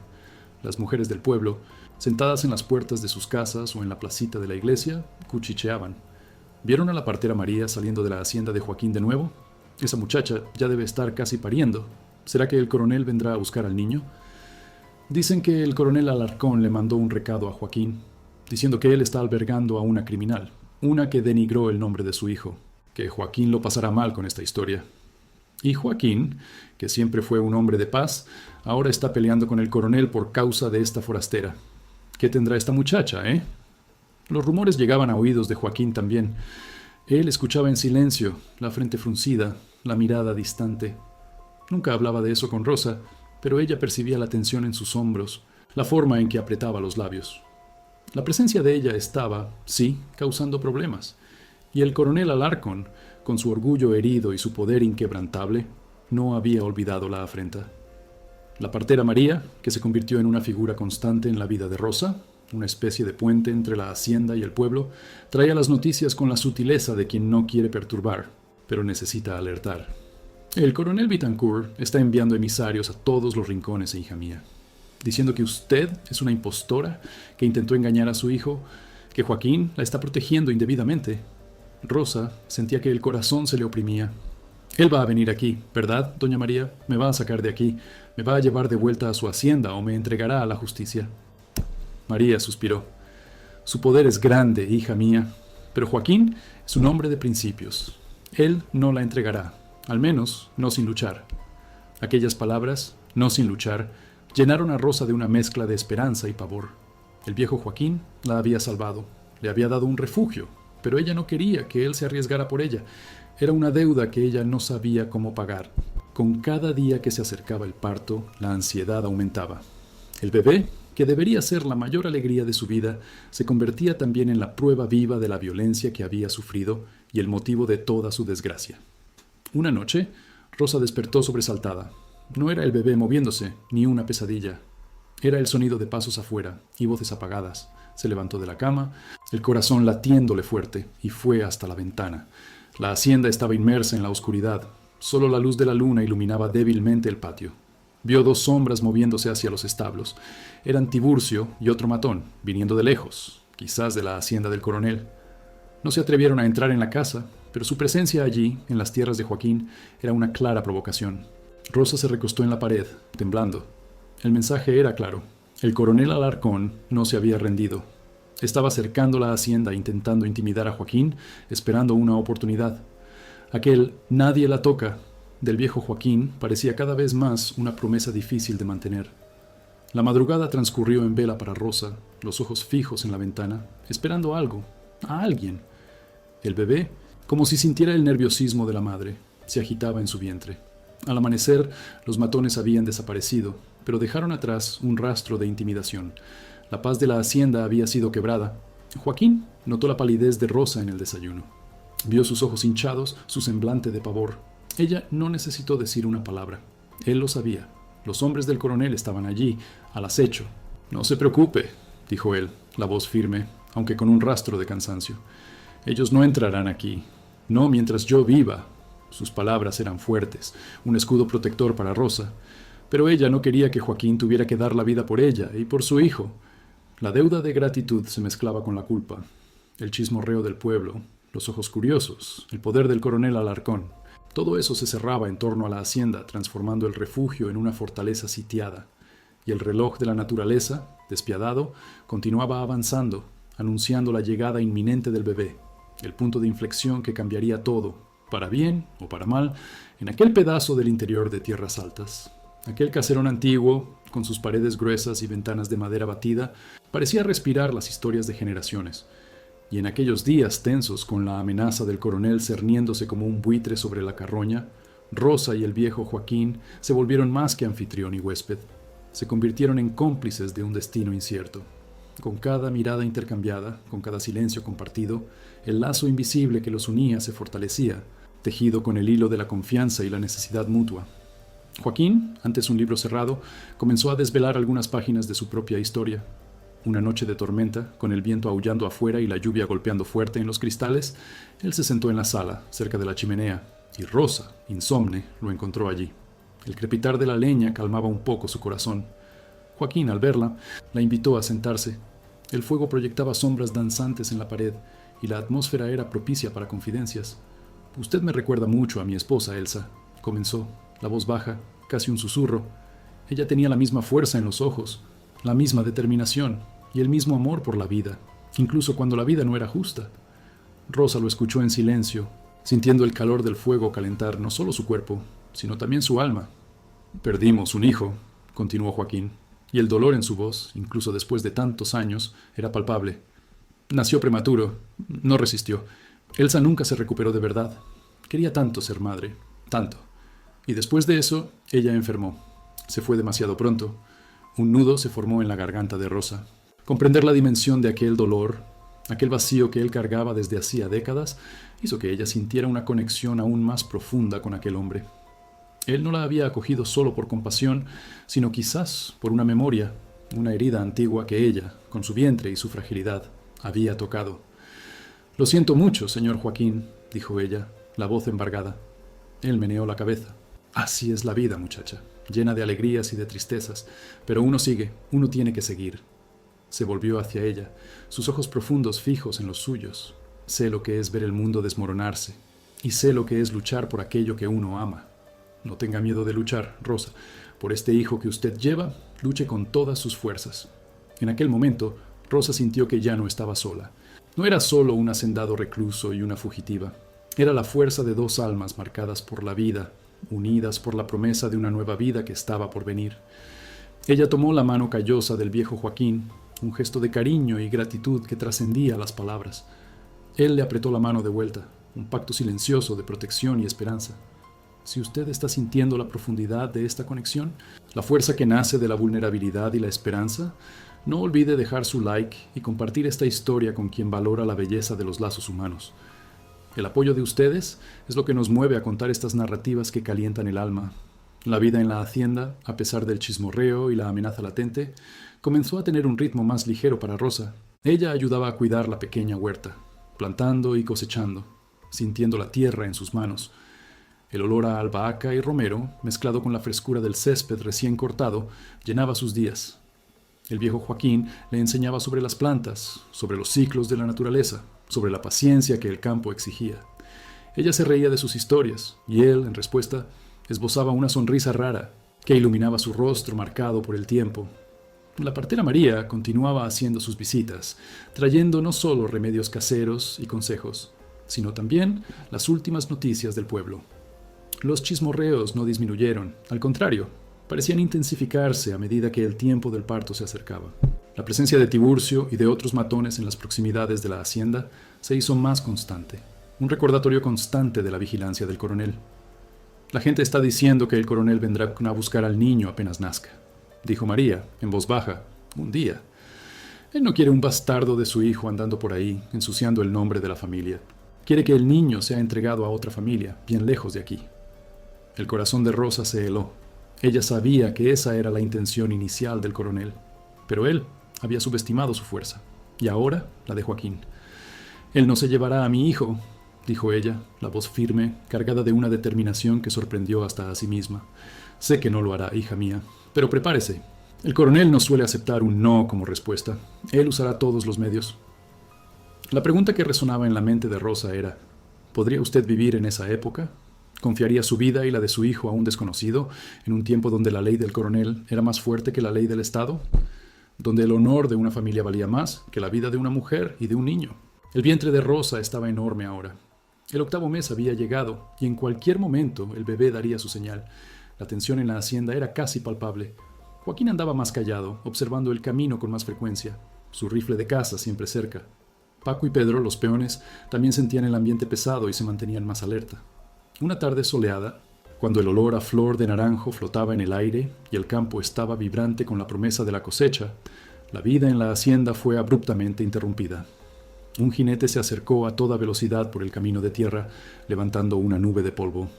Las mujeres del pueblo, sentadas en las puertas de sus casas o en la placita de la iglesia, cuchicheaban. ¿Vieron a la partera María saliendo de la hacienda de Joaquín de nuevo? Esa muchacha ya debe estar casi pariendo. ¿Será que el coronel vendrá a buscar al niño? Dicen que el coronel Alarcón le mandó un recado a Joaquín, diciendo que él está albergando a una criminal, una que denigró el nombre de su hijo, que Joaquín lo pasará mal con esta historia. Y Joaquín, que siempre fue un hombre de paz, ahora está peleando con el coronel por causa de esta forastera. ¿Qué tendrá esta muchacha, eh? Los rumores llegaban a oídos de Joaquín también. Él escuchaba en silencio, la frente fruncida, la mirada distante. Nunca hablaba de eso con Rosa, pero ella percibía la tensión en sus hombros, la forma en que apretaba los labios. La presencia de ella estaba, sí, causando problemas, y el coronel Alarcón, con su orgullo herido y su poder inquebrantable, no había olvidado la afrenta. La partera María, que se convirtió en una figura constante en la vida de Rosa, una especie de puente entre la hacienda y el pueblo, traía las noticias con la sutileza de quien no quiere perturbar, pero necesita alertar. El coronel Bittencourt está enviando emisarios a todos los rincones, hija mía. diciendo que usted es una impostora, que intentó engañar a su hijo, que Joaquín la está protegiendo indebidamente. Rosa sentía que el corazón se le oprimía. Él va a venir aquí, ¿verdad, doña María? Me va a sacar de aquí, me va a llevar de vuelta a su hacienda o me entregará a la justicia. María suspiró. Su poder es grande, hija mía, pero Joaquín es un hombre de principios. Él no la entregará, al menos no sin luchar. Aquellas palabras, no sin luchar, llenaron a Rosa de una mezcla de esperanza y pavor. El viejo Joaquín la había salvado, le había dado un refugio, pero ella no quería que él se arriesgara por ella. Era una deuda que ella no sabía cómo pagar. Con cada día que se acercaba el parto, la ansiedad aumentaba. El bebé, que debería ser la mayor alegría de su vida, se convertía también en la prueba viva de la violencia que había sufrido y el motivo de toda su desgracia. Una noche, Rosa despertó sobresaltada. No era el bebé moviéndose, ni una pesadilla. Era el sonido de pasos afuera y voces apagadas. Se levantó de la cama, el corazón latiéndole fuerte, y fue hasta la ventana. La hacienda estaba inmersa en la oscuridad. Solo la luz de la luna iluminaba débilmente el patio. Vio dos sombras moviéndose hacia los establos. Eran Tiburcio y otro matón, viniendo de lejos, quizás de la hacienda del coronel. No se atrevieron a entrar en la casa, pero su presencia allí, en las tierras de Joaquín, era una clara provocación. Rosa se recostó en la pared, temblando. El mensaje era claro. El coronel Alarcón no se había rendido. Estaba cercando la hacienda intentando intimidar a Joaquín, esperando una oportunidad. Aquel «nadie la toca» del viejo Joaquín parecía cada vez más una promesa difícil de mantener. La madrugada transcurrió en vela para Rosa, los ojos fijos en la ventana, esperando algo, a alguien. El bebé, como si sintiera el nerviosismo de la madre, se agitaba en su vientre. Al amanecer, los matones habían desaparecido, pero dejaron atrás un rastro de intimidación. La paz de la hacienda había sido quebrada. Joaquín notó la palidez de Rosa en el desayuno. Vio sus ojos hinchados, su semblante de pavor. Ella no necesitó decir una palabra. Él lo sabía. Los hombres del coronel estaban allí, al acecho. «No se preocupe», dijo él, la voz firme, aunque con un rastro de cansancio. «Ellos no entrarán aquí. No mientras yo viva». Sus palabras eran fuertes, un escudo protector para Rosa. Pero ella no quería que Joaquín tuviera que dar la vida por ella y por su hijo. La deuda de gratitud se mezclaba con la culpa. El chismorreo del pueblo, los ojos curiosos, el poder del coronel Alarcón. Todo eso se cerraba en torno a la hacienda, transformando el refugio en una fortaleza sitiada. Y el reloj de la naturaleza, despiadado, continuaba avanzando, anunciando la llegada inminente del bebé, el punto de inflexión que cambiaría todo, para bien o para mal, en aquel pedazo del interior de Tierras Altas. Aquel caserón antiguo, con sus paredes gruesas y ventanas de madera batida, parecía respirar las historias de generaciones. Y en aquellos días tensos, con la amenaza del coronel cerniéndose como un buitre sobre la carroña, Rosa y el viejo Joaquín se volvieron más que anfitrión y huésped. Se convirtieron en cómplices de un destino incierto. Con cada mirada intercambiada, con cada silencio compartido, el lazo invisible que los unía se fortalecía, tejido con el hilo de la confianza y la necesidad mutua. Joaquín, antes un libro cerrado, comenzó a desvelar algunas páginas de su propia historia. Una noche de tormenta, con el viento aullando afuera y la lluvia golpeando fuerte en los cristales, él se sentó en la sala, cerca de la chimenea, y Rosa, insomne, lo encontró allí. El crepitar de la leña calmaba un poco su corazón. Joaquín, al verla, la invitó a sentarse. El fuego proyectaba sombras danzantes en la pared, y la atmósfera era propicia para confidencias. «Usted me recuerda mucho a mi esposa, Elsa», comenzó, la voz baja, casi un susurro. Ella tenía la misma fuerza en los ojos, la misma determinación y el mismo amor por la vida, incluso cuando la vida no era justa. Rosa lo escuchó en silencio, sintiendo el calor del fuego calentar no solo su cuerpo, sino también su alma. «Perdimos un hijo», continuó Joaquín, y el dolor en su voz, incluso después de tantos años, era palpable. «Nació prematuro, no resistió. Elsa nunca se recuperó de verdad. Quería tanto ser madre, tanto. Y después de eso, ella enfermó. Se fue demasiado pronto. Un nudo se formó en la garganta de Rosa. Comprender la dimensión de aquel dolor, aquel vacío que él cargaba desde hacía décadas, hizo que ella sintiera una conexión aún más profunda con aquel hombre. Él no la había acogido solo por compasión, sino quizás por una memoria, una herida antigua que ella, con su vientre y su fragilidad, había tocado. «Lo siento mucho, señor Joaquín», dijo ella, la voz embargada. Él meneó la cabeza. «Así es la vida, muchacha. llena de alegrías y de tristezas, pero uno sigue, uno tiene que seguir. Se volvió hacia ella, sus ojos profundos fijos en los suyos. Sé lo que es ver el mundo desmoronarse, y sé lo que es luchar por aquello que uno ama. No tenga miedo de luchar, Rosa. Por este hijo que usted lleva, luche con todas sus fuerzas. En aquel momento, Rosa sintió que ya no estaba sola. No era solo un hacendado recluso y una fugitiva. Era la fuerza de dos almas marcadas por la vida, unidas por la promesa de una nueva vida que estaba por venir. Ella tomó la mano callosa del viejo Joaquín, un gesto de cariño y gratitud que trascendía las palabras. Él le apretó la mano de vuelta, un pacto silencioso de protección y esperanza. Si usted está sintiendo la profundidad de esta conexión, la fuerza que nace de la vulnerabilidad y la esperanza, no olvide dejar su like y compartir esta historia con quien valora la belleza de los lazos humanos. El apoyo de ustedes es lo que nos mueve a contar estas narrativas que calientan el alma. La vida en la hacienda, a pesar del chismorreo y la amenaza latente, comenzó a tener un ritmo más ligero para Rosa. Ella ayudaba a cuidar la pequeña huerta, plantando y cosechando, sintiendo la tierra en sus manos. El olor a albahaca y romero, mezclado con la frescura del césped recién cortado, llenaba sus días. El viejo Joaquín le enseñaba sobre las plantas, sobre los ciclos de la naturaleza, sobre la paciencia que el campo exigía. Ella se reía de sus historias, y él, en respuesta, esbozaba una sonrisa rara que iluminaba su rostro marcado por el tiempo. La partera María continuaba haciendo sus visitas, trayendo no solo remedios caseros y consejos, sino también las últimas noticias del pueblo. Los chismorreos no disminuyeron, al contrario, parecían intensificarse a medida que el tiempo del parto se acercaba. La presencia de Tiburcio y de otros matones en las proximidades de la hacienda se hizo más constante, un recordatorio constante de la vigilancia del coronel. La gente está diciendo que el coronel vendrá a buscar al niño apenas nazca, dijo María, en voz baja, un día. Él no quiere un bastardo de su hijo andando por ahí, ensuciando el nombre de la familia. Quiere que el niño sea entregado a otra familia, bien lejos de aquí. El corazón de Rosa se heló. Ella sabía que esa era la intención inicial del coronel, pero él había subestimado su fuerza, y ahora la de Joaquín. Él no se llevará a mi hijo, dijo ella, la voz firme, cargada de una determinación que sorprendió hasta a sí misma. Sé que no lo hará, hija mía, pero prepárese. El coronel no suele aceptar un no como respuesta. Él usará todos los medios. La pregunta que resonaba en la mente de Rosa era, ¿podría usted vivir en esa época? ¿Confiaría su vida y la de su hijo a un desconocido, en un tiempo donde la ley del coronel era más fuerte que la ley del Estado? Donde el honor de una familia valía más que la vida de una mujer y de un niño. El vientre de Rosa estaba enorme ahora. El 8º mes había llegado, y en cualquier momento el bebé daría su señal. La tensión en la hacienda era casi palpable. Joaquín andaba más callado, observando el camino con más frecuencia, su rifle de caza siempre cerca. Paco y Pedro, los peones, también sentían el ambiente pesado y se mantenían más alerta. Una tarde soleada, cuando el olor a flor de naranjo flotaba en el aire y el campo estaba vibrante con la promesa de la cosecha, la vida en la hacienda fue abruptamente interrumpida. Un jinete se acercó a toda velocidad por el camino de tierra, levantando una nube de polvo.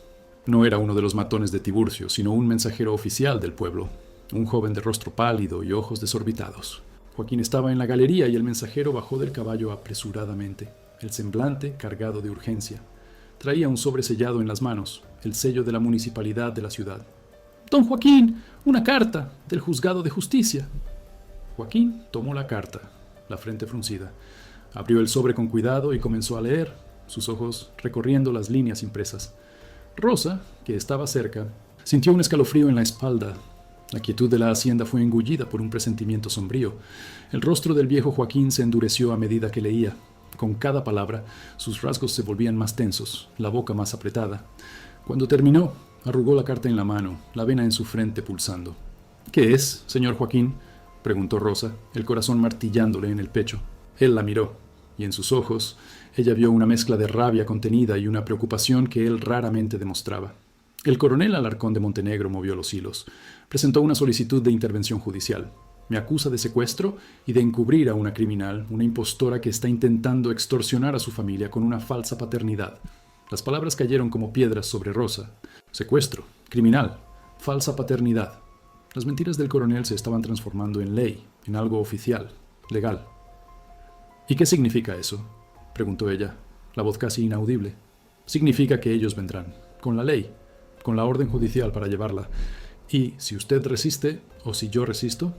No era uno de los matones de Tiburcio, sino un mensajero oficial del pueblo, un joven de rostro pálido y ojos desorbitados. Joaquín estaba en la galería y el mensajero bajó del caballo apresuradamente, el semblante cargado de urgencia. Traía un sobre sellado en las manos, el sello de la municipalidad de la ciudad. «Don Joaquín, una carta del juzgado de justicia». Joaquín tomó la carta, la frente fruncida. Abrió el sobre con cuidado y comenzó a leer, sus ojos recorriendo las líneas impresas. Rosa, que estaba cerca, sintió un escalofrío en la espalda. La quietud de la hacienda fue engullida por un presentimiento sombrío. El rostro del viejo Joaquín se endureció a medida que leía. Con cada palabra, sus rasgos se volvían más tensos, la boca más apretada. Cuando terminó, arrugó la carta en la mano, la vena en su frente pulsando. «¿Qué es, señor Joaquín?», preguntó Rosa, el corazón martillándole en el pecho. Él la miró, y en sus ojos ella vio una mezcla de rabia contenida y una preocupación que él raramente demostraba. El coronel Alarcón de Montenegro movió los hilos. Presentó una solicitud de intervención judicial. Me acusa de secuestro y de encubrir a una criminal, una impostora que está intentando extorsionar a su familia con una falsa paternidad. Las palabras cayeron como piedras sobre Rosa. Secuestro, criminal, falsa paternidad. Las mentiras del coronel se estaban transformando en ley, en algo oficial, legal. «¿Y qué significa eso?», preguntó ella, la voz casi inaudible. «Significa que ellos vendrán, con la ley, con la orden judicial para llevarla, Y si usted resiste, o si yo resisto,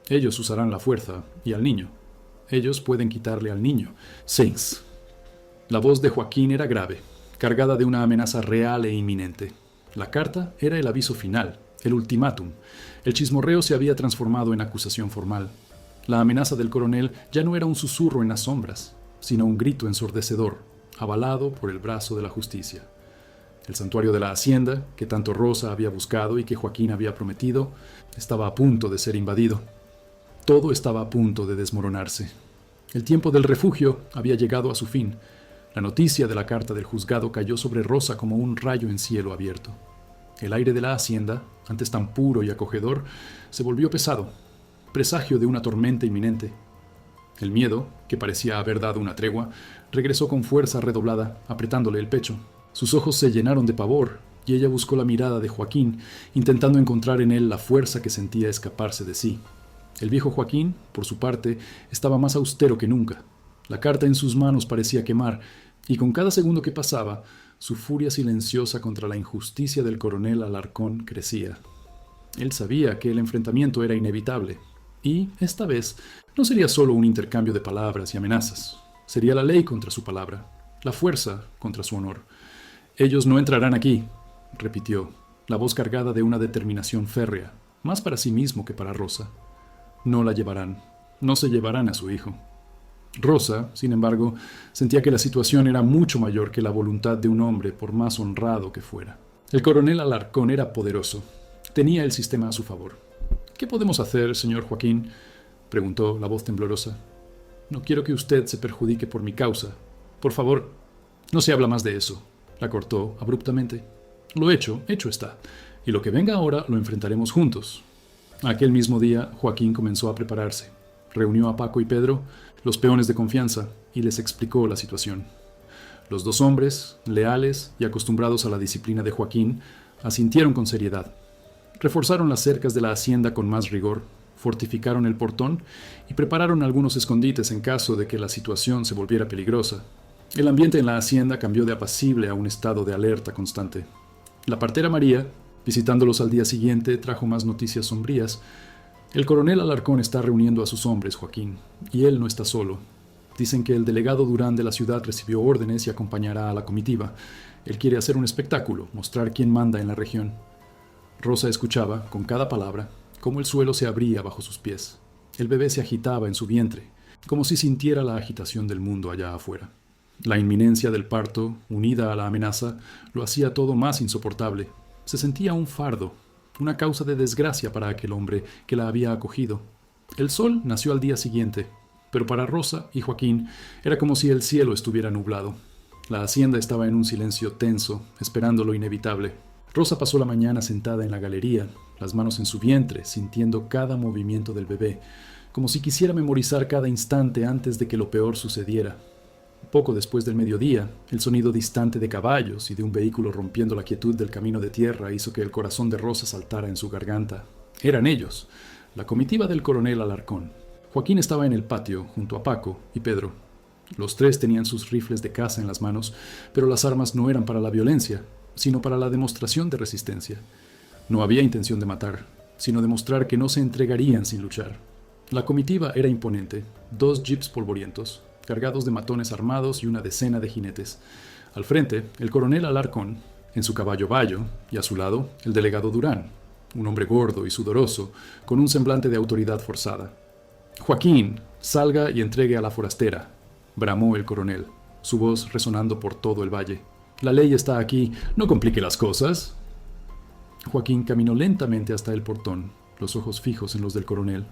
ellos usarán la fuerza y al niño. Ellos pueden quitarle al niño. Sings. La voz de Joaquín era grave, cargada de una amenaza real e inminente. La carta era el aviso final, el ultimátum. El chismorreo se había transformado en acusación formal. La amenaza del coronel ya no era un susurro en las sombras, sino un grito ensordecedor, avalado por el brazo de la justicia. El santuario de la hacienda, que tanto Rosa había buscado y que Joaquín había prometido, estaba a punto de ser invadido. Todo estaba a punto de desmoronarse. El tiempo del refugio había llegado a su fin. La noticia de la carta del juzgado cayó sobre Rosa como un rayo en cielo abierto. El aire de la hacienda, antes tan puro y acogedor, se volvió pesado, presagio de una tormenta inminente. El miedo, que parecía haber dado una tregua, regresó con fuerza redoblada, apretándole el pecho. Sus ojos se llenaron de pavor, y ella buscó la mirada de Joaquín, intentando encontrar en él la fuerza que sentía escaparse de sí. El viejo Joaquín, por su parte, estaba más austero que nunca. La carta en sus manos parecía quemar, y con cada segundo que pasaba, su furia silenciosa contra la injusticia del coronel Alarcón crecía. Él sabía que el enfrentamiento era inevitable, y, esta vez, no sería solo un intercambio de palabras y amenazas. Sería la ley contra su palabra, la fuerza contra su honor. «Ellos no entrarán aquí», repitió, la voz cargada de una determinación férrea, más para sí mismo que para Rosa. No la llevarán, no se llevarán a su hijo. Rosa, sin embargo, sentía que la situación era mucho mayor que la voluntad de un hombre, por más honrado que fuera. El coronel Alarcón era poderoso, tenía el sistema a su favor. «¿Qué podemos hacer, señor Joaquín?», preguntó la voz temblorosa. «No quiero que usted se perjudique por mi causa. Por favor, no se habla más de eso», la cortó abruptamente. «Lo hecho está, y lo que venga ahora lo enfrentaremos juntos». Aquel mismo día, Joaquín comenzó a prepararse. Reunió a Paco y Pedro, los peones de confianza, y les explicó la situación. Los dos hombres, leales y acostumbrados a la disciplina de Joaquín, asintieron con seriedad. Reforzaron las cercas de la hacienda con más rigor, fortificaron el portón y prepararon algunos escondites en caso de que la situación se volviera peligrosa. El ambiente en la hacienda cambió de apacible a un estado de alerta constante. La partera María, visitándolos al día siguiente, trajo más noticias sombrías. «El coronel Alarcón está reuniendo a sus hombres, Joaquín, y él no está solo. Dicen que el delegado Durán de la ciudad recibió órdenes y acompañará a la comitiva. Él quiere hacer un espectáculo, mostrar quién manda en la región». Rosa escuchaba, con cada palabra, cómo el suelo se abría bajo sus pies. El bebé se agitaba en su vientre, como si sintiera la agitación del mundo allá afuera. La inminencia del parto, unida a la amenaza, lo hacía todo más insoportable. Se sentía un fardo, una causa de desgracia para aquel hombre que la había acogido. El sol nació al día siguiente, pero para Rosa y Joaquín era como si el cielo estuviera nublado. La hacienda estaba en un silencio tenso, esperando lo inevitable. Rosa pasó la mañana sentada en la galería, las manos en su vientre, sintiendo cada movimiento del bebé, como si quisiera memorizar cada instante antes de que lo peor sucediera. Poco después del mediodía, el sonido distante de caballos y de un vehículo rompiendo la quietud del camino de tierra hizo que el corazón de Rosa saltara en su garganta. Eran ellos, la comitiva del coronel Alarcón. Joaquín estaba en el patio, junto a Paco y Pedro. Los tres tenían sus rifles de caza en las manos, pero las armas no eran para la violencia, sino para la demostración de resistencia. No había intención de matar, sino de mostrar que no se entregarían sin luchar. La comitiva era imponente, 2 jeeps polvorientos, cargados de matones armados y una decena de jinetes. Al frente, el coronel Alarcón, en su caballo Bayo, y a su lado, el delegado Durán, un hombre gordo y sudoroso, con un semblante de autoridad forzada. «Joaquín, salga y entregue a la forastera», bramó el coronel, su voz resonando por todo el valle. «La ley está aquí, no complique las cosas». Joaquín caminó lentamente hasta el portón, los ojos fijos en los del coronel.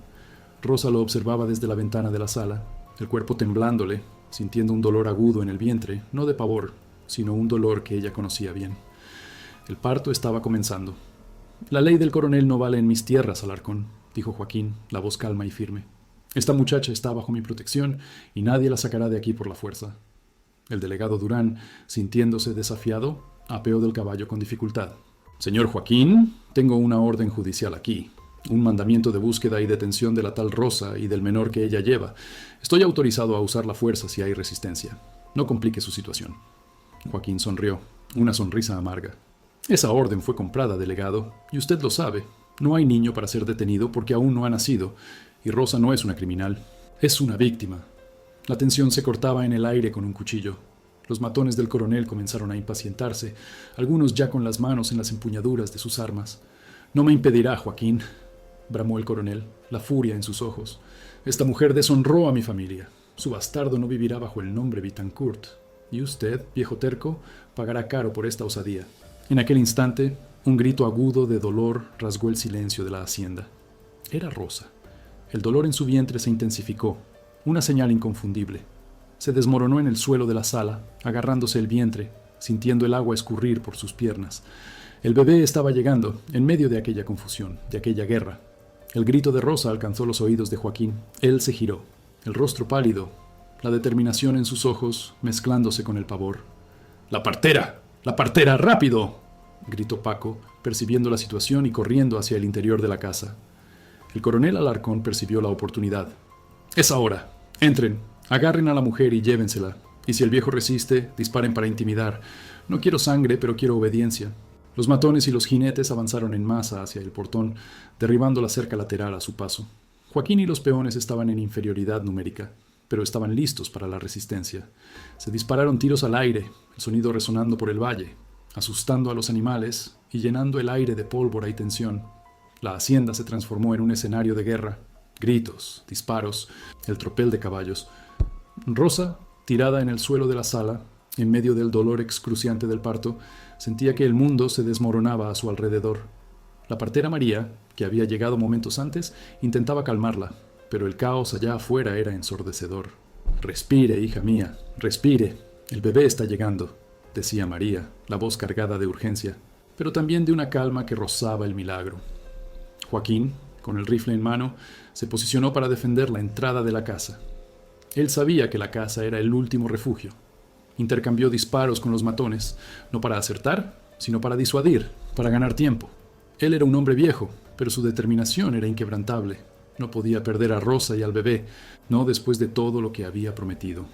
Rosa lo observaba desde la ventana de la sala, el cuerpo temblándole, sintiendo un dolor agudo en el vientre, no de pavor, sino un dolor que ella conocía bien. El parto estaba comenzando. «La ley del coronel no vale en mis tierras, Alarcón», dijo Joaquín, la voz calma y firme. «Esta muchacha está bajo mi protección y nadie la sacará de aquí por la fuerza». El delegado Durán, sintiéndose desafiado, apeó del caballo con dificultad. «Señor Joaquín, tengo una orden judicial aquí. Un mandamiento de búsqueda y detención de la tal Rosa y del menor que ella lleva. Estoy autorizado a usar la fuerza si hay resistencia. No complique su situación». Joaquín sonrió, una sonrisa amarga. Esa orden fue comprada, delegado, y usted lo sabe. No hay niño para ser detenido porque aún no ha nacido, y Rosa no es una criminal, es una víctima. La tensión se cortaba en el aire con un cuchillo. Los matones del coronel comenzaron a impacientarse, algunos ya con las manos en las empuñaduras de sus armas. «No me impedirá, Joaquín», bramó el coronel, la furia en sus ojos. «Esta mujer deshonró a mi familia. Su bastardo no vivirá bajo el nombre Bittencourt. Y usted, viejo terco, pagará caro por esta osadía». En aquel instante, un grito agudo de dolor rasgó el silencio de la hacienda. Era Rosa. El dolor en su vientre se intensificó, una señal inconfundible. Se desmoronó en el suelo de la sala, agarrándose el vientre, sintiendo el agua escurrir por sus piernas. El bebé estaba llegando, en medio de aquella confusión, de aquella guerra. El grito de Rosa alcanzó los oídos de Joaquín. Él se giró, el rostro pálido, la determinación en sus ojos mezclándose con el pavor. ¡La partera! ¡La partera! ¡Rápido!, gritó Paco, percibiendo la situación y corriendo hacia el interior de la casa. El coronel Alarcón percibió la oportunidad. «Es ahora. Entren, agarren a la mujer y llévensela. Y si el viejo resiste, disparen para intimidar. No quiero sangre, pero quiero obediencia». Los matones y los jinetes avanzaron en masa hacia el portón, derribando la cerca lateral a su paso. Joaquín y los peones estaban en inferioridad numérica, pero estaban listos para la resistencia. Se dispararon tiros al aire, el sonido resonando por el valle, asustando a los animales y llenando el aire de pólvora y tensión. La hacienda se transformó en un escenario de guerra. Gritos, disparos, el tropel de caballos. Rosa, tirada en el suelo de la sala, en medio del dolor excruciante del parto, sentía que el mundo se desmoronaba a su alrededor. La partera María, que había llegado momentos antes, intentaba calmarla, pero el caos allá afuera era ensordecedor. «Respire, hija mía, respire. El bebé está llegando», decía María, la voz cargada de urgencia, pero también de una calma que rozaba el milagro. Joaquín, con el rifle en mano, se posicionó para defender la entrada de la casa. Él sabía que la casa era el último refugio. Intercambió disparos con los matones, no para acertar, sino para disuadir, para ganar tiempo. Él era un hombre viejo, pero su determinación era inquebrantable. No podía perder a Rosa y al bebé, no después de todo lo que había prometido.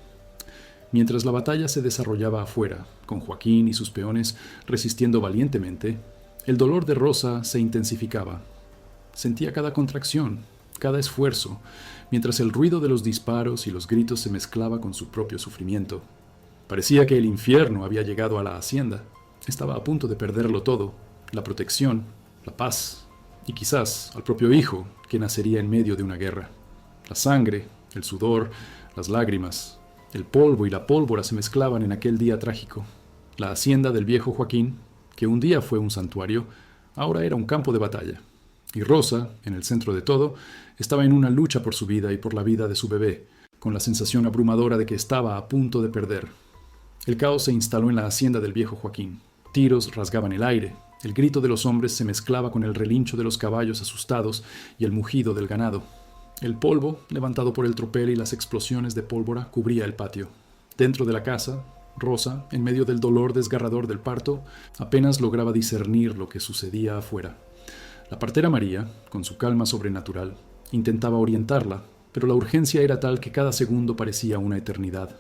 Mientras la batalla se desarrollaba afuera, con Joaquín y sus peones resistiendo valientemente, el dolor de Rosa se intensificaba. Sentía cada contracción, cada esfuerzo, mientras el ruido de los disparos y los gritos se mezclaba con su propio sufrimiento. Parecía que el infierno había llegado a la hacienda. Estaba a punto de perderlo todo, la protección, la paz, y quizás al propio hijo que nacería en medio de una guerra. La sangre, el sudor, las lágrimas, el polvo y la pólvora se mezclaban en aquel día trágico. La hacienda del viejo Joaquín, que un día fue un santuario, ahora era un campo de batalla. Y Rosa, en el centro de todo, estaba en una lucha por su vida y por la vida de su bebé, con la sensación abrumadora de que estaba a punto de perder. El caos se instaló en la hacienda del viejo Joaquín. Tiros rasgaban el aire, el grito de los hombres se mezclaba con el relincho de los caballos asustados y el mugido del ganado. El polvo, levantado por el tropel y las explosiones de pólvora, cubría el patio. Dentro de la casa, Rosa, en medio del dolor desgarrador del parto, apenas lograba discernir lo que sucedía afuera. La partera María, con su calma sobrenatural, intentaba orientarla, pero la urgencia era tal que cada segundo parecía una eternidad.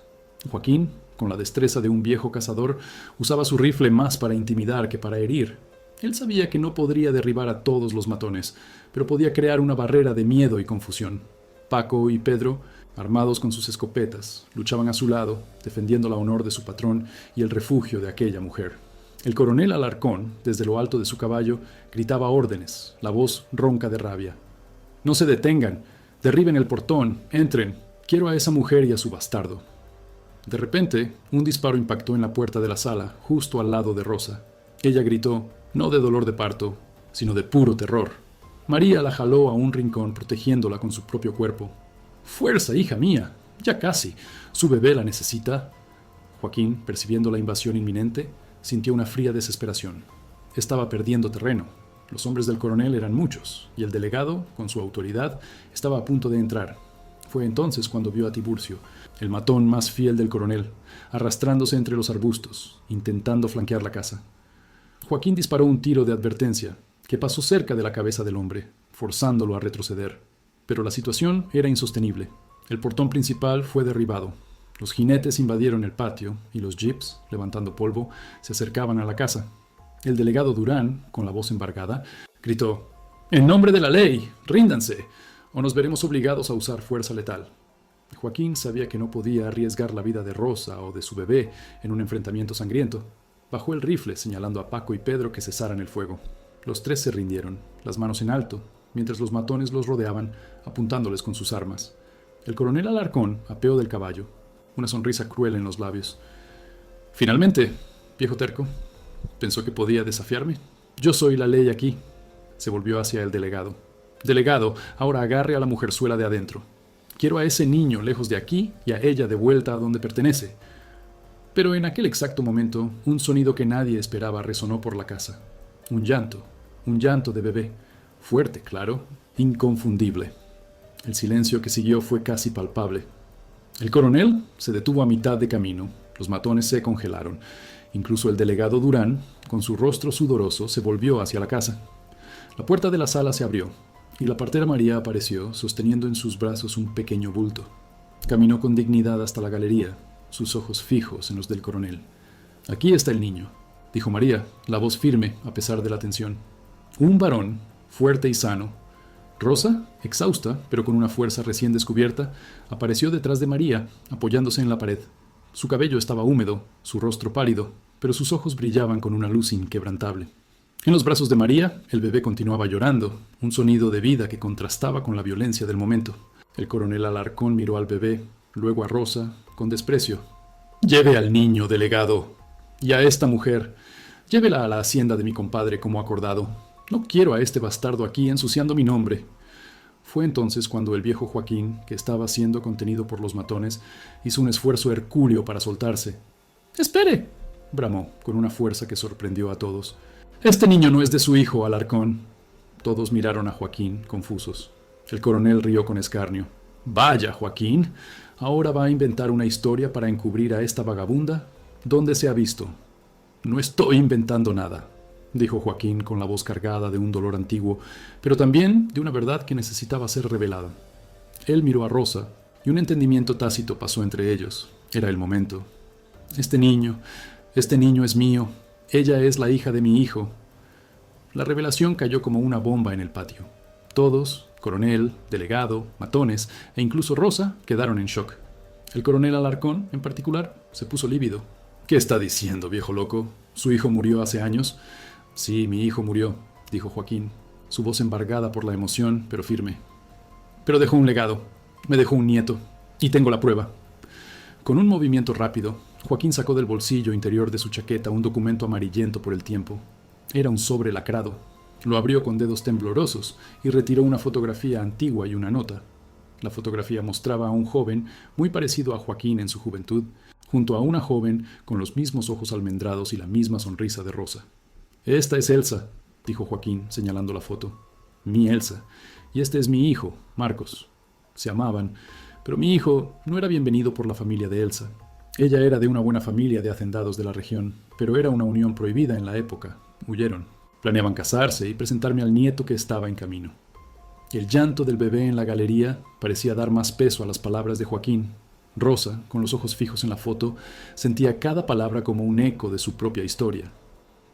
Joaquín, con la destreza de un viejo cazador, usaba su rifle más para intimidar que para herir. Él sabía que no podría derribar a todos los matones, pero podía crear una barrera de miedo y confusión. Paco y Pedro, armados con sus escopetas, luchaban a su lado, defendiendo la honor de su patrón y el refugio de aquella mujer. El coronel Alarcón, desde lo alto de su caballo, gritaba órdenes, la voz ronca de rabia. «No se detengan, derriben el portón, entren, quiero a esa mujer y a su bastardo». De repente, un disparo impactó en la puerta de la sala, justo al lado de Rosa. Ella gritó, no de dolor de parto, sino de puro terror. María la jaló a un rincón protegiéndola con su propio cuerpo. «¡Fuerza, hija mía! Ya casi. ¿Su bebé la necesita?» Joaquín, percibiendo la invasión inminente, sintió una fría desesperación. Estaba perdiendo terreno. Los hombres del coronel eran muchos, y el delegado, con su autoridad, estaba a punto de entrar. Fue entonces cuando vio a Tiburcio, el matón más fiel del coronel, arrastrándose entre los arbustos, intentando flanquear la casa. Joaquín disparó un tiro de advertencia, que pasó cerca de la cabeza del hombre, forzándolo a retroceder. Pero la situación era insostenible. El portón principal fue derribado. Los jinetes invadieron el patio y los jeeps, levantando polvo, se acercaban a la casa. El delegado Durán, con la voz embargada, gritó: «En nombre de la ley, ríndanse, o nos veremos obligados a usar fuerza letal». Joaquín sabía que no podía arriesgar la vida de Rosa o de su bebé en un enfrentamiento sangriento. Bajó el rifle, señalando a Paco y Pedro que cesaran el fuego. Los tres se rindieron, las manos en alto, mientras los matones los rodeaban, apuntándoles con sus armas. El coronel Alarcón apeó del caballo, una sonrisa cruel en los labios. «Finalmente, viejo terco, ¿pensó que podía desafiarme? Yo soy la ley aquí». Se volvió hacia el delegado. «Delegado, ahora agarre a la mujerzuela de adentro. Quiero a ese niño lejos de aquí y a ella de vuelta a donde pertenece». Pero en aquel exacto momento, un sonido que nadie esperaba resonó por la casa. Un llanto de bebé. Fuerte, claro, inconfundible. El silencio que siguió fue casi palpable. El coronel se detuvo a mitad de camino. Los matones se congelaron. Incluso el delegado Durán, con su rostro sudoroso, se volvió hacia la casa. La puerta de la sala se abrió, y la partera María apareció, sosteniendo en sus brazos un pequeño bulto. Caminó con dignidad hasta la galería, sus ojos fijos en los del coronel. «Aquí está el niño», dijo María, la voz firme a pesar de la tensión. Un varón, fuerte y sano. Rosa, exhausta, pero con una fuerza recién descubierta, apareció detrás de María, apoyándose en la pared. Su cabello estaba húmedo, su rostro pálido, pero sus ojos brillaban con una luz inquebrantable. En los brazos de María, el bebé continuaba llorando, un sonido de vida que contrastaba con la violencia del momento. El coronel Alarcón miró al bebé, luego a Rosa, con desprecio. «Lleve al niño, delegado. Y a esta mujer. Llévela a la hacienda de mi compadre como acordado. No quiero a este bastardo aquí ensuciando mi nombre». Fue entonces cuando el viejo Joaquín, que estaba siendo contenido por los matones, hizo un esfuerzo hercúleo para soltarse. «¡Espere!», bramó, con una fuerza que sorprendió a todos. «Este niño no es de su hijo, Alarcón». Todos miraron a Joaquín, confusos. El coronel rió con escarnio. «Vaya, Joaquín, ¿ahora va a inventar una historia para encubrir a esta vagabunda? ¿Dónde se ha visto?» «No estoy inventando nada», dijo Joaquín con la voz cargada de un dolor antiguo, pero también de una verdad que necesitaba ser revelada. Él miró a Rosa, y un entendimiento tácito pasó entre ellos. Era el momento. Este niño es mío. Ella es la hija de mi hijo». La revelación cayó como una bomba en el patio. Todos, coronel, delegado, matones e incluso Rosa, quedaron en shock. El coronel Alarcón, en particular, se puso lívido. «¿Qué está diciendo, viejo loco? ¿Su hijo murió hace años?» «Sí, mi hijo murió», dijo Joaquín, su voz embargada por la emoción, pero firme. «Pero dejó un legado. Me dejó un nieto. Y tengo la prueba». Con un movimiento rápido, Joaquín sacó del bolsillo interior de su chaqueta un documento amarillento por el tiempo. Era un sobre lacrado. Lo abrió con dedos temblorosos y retiró una fotografía antigua y una nota. La fotografía mostraba a un joven muy parecido a Joaquín en su juventud, junto a una joven con los mismos ojos almendrados y la misma sonrisa de Rosa. «Esta es Elsa», dijo Joaquín, señalando la foto. «Mi Elsa. Y este es mi hijo, Marcos». Se amaban, pero mi hijo no era bienvenido por la familia de Elsa. Ella era de una buena familia de hacendados de la región, pero era una unión prohibida en la época. Huyeron. Planeaban casarse y presentarme al nieto que estaba en camino. El llanto del bebé en la galería parecía dar más peso a las palabras de Joaquín. Rosa, con los ojos fijos en la foto, sentía cada palabra como un eco de su propia historia.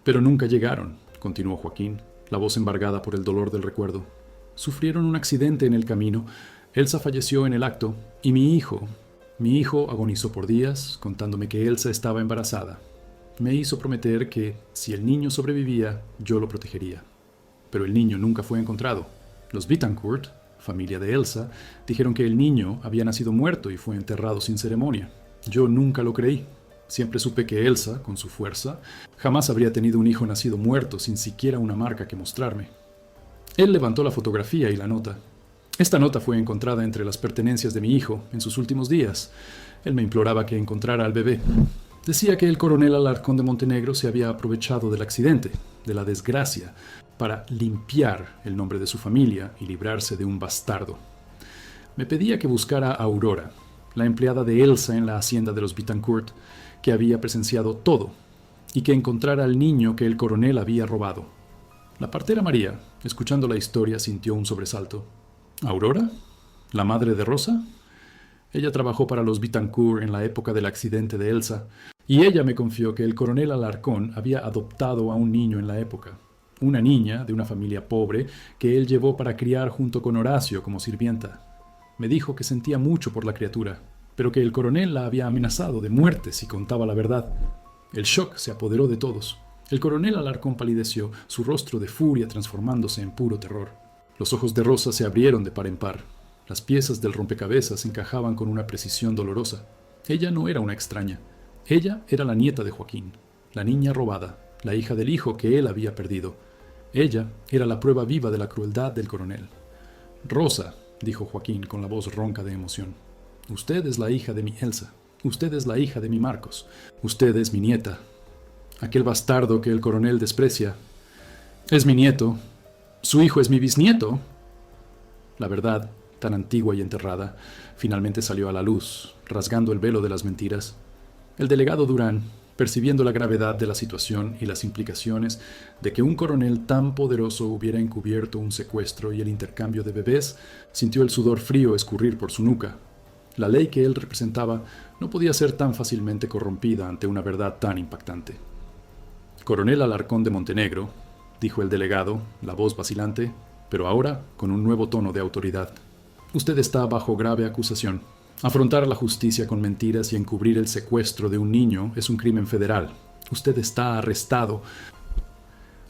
«Pero nunca llegaron», continuó Joaquín, la voz embargada por el dolor del recuerdo. «Sufrieron un accidente en el camino. Elsa falleció en el acto, y mi hijo agonizó por días, contándome que Elsa estaba embarazada. Me hizo prometer que, si el niño sobrevivía, yo lo protegería. Pero el niño nunca fue encontrado. Los Bittencourt, familia de Elsa, dijeron que el niño había nacido muerto y fue enterrado sin ceremonia. Yo nunca lo creí. Siempre supe que Elsa, con su fuerza, jamás habría tenido un hijo nacido muerto sin siquiera una marca que mostrarme». Él levantó la fotografía y la nota. «Esta nota fue encontrada entre las pertenencias de mi hijo en sus últimos días. Él me imploraba que encontrara al bebé. Decía que el coronel Alarcón de Montenegro se había aprovechado del accidente, de la desgracia, para limpiar el nombre de su familia y librarse de un bastardo. Me pedía que buscara a Aurora, la empleada de Elsa en la hacienda de los Bittencourt, que había presenciado todo, y que encontrara al niño que el coronel había robado». La partera María, escuchando la historia, sintió un sobresalto. «¿Aurora? ¿La madre de Rosa?» Ella trabajó para los Bittencourt en la época del accidente de Elsa. Y ella me confió que el coronel Alarcón había adoptado a un niño en la época, una niña de una familia pobre que él llevó para criar junto con Horacio como sirvienta. Me dijo que sentía mucho por la criatura, pero que el coronel la había amenazado de muerte si contaba la verdad. El shock se apoderó de todos. El coronel Alarcón palideció, su rostro de furia transformándose en puro terror. Los ojos de Rosa se abrieron de par en par. Las piezas del rompecabezas encajaban con una precisión dolorosa. Ella no era una extraña. Ella era la nieta de Joaquín, la niña robada, la hija del hijo que él había perdido. Ella era la prueba viva de la crueldad del coronel. Rosa, dijo Joaquín con la voz ronca de emoción, usted es la hija de mi Elsa. Usted es la hija de mi Marcos. Usted es mi nieta. Aquel bastardo que el coronel desprecia es mi nieto. Su hijo es mi bisnieto. La verdad, tan antigua y enterrada, finalmente salió a la luz, rasgando el velo de las mentiras. El delegado Durán, percibiendo la gravedad de la situación y las implicaciones de que un coronel tan poderoso hubiera encubierto un secuestro y el intercambio de bebés, sintió el sudor frío escurrir por su nuca. La ley que él representaba no podía ser tan fácilmente corrompida ante una verdad tan impactante. Coronel Alarcón de Montenegro, dijo el delegado, la voz vacilante, pero ahora con un nuevo tono de autoridad. Usted está bajo grave acusación. Afrontar a la justicia con mentiras y encubrir el secuestro de un niño es un crimen federal. Usted está arrestado.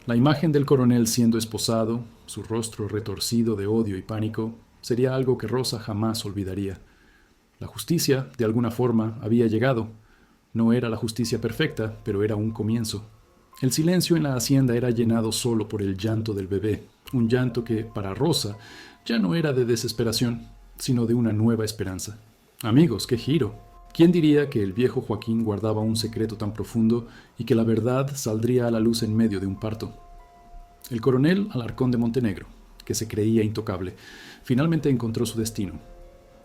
La imagen del coronel siendo esposado, su rostro retorcido de odio y pánico, sería algo que Rosa jamás olvidaría. La justicia, de alguna forma, había llegado. No era la justicia perfecta, pero era un comienzo. El silencio en la hacienda era llenado solo por el llanto del bebé, un llanto que, para Rosa, ya no era de desesperación, sino de una nueva esperanza. Amigos, qué giro. ¿Quién diría que el viejo Joaquín guardaba un secreto tan profundo y que la verdad saldría a la luz en medio de un parto? El coronel Alarcón de Montenegro, que se creía intocable, finalmente encontró su destino.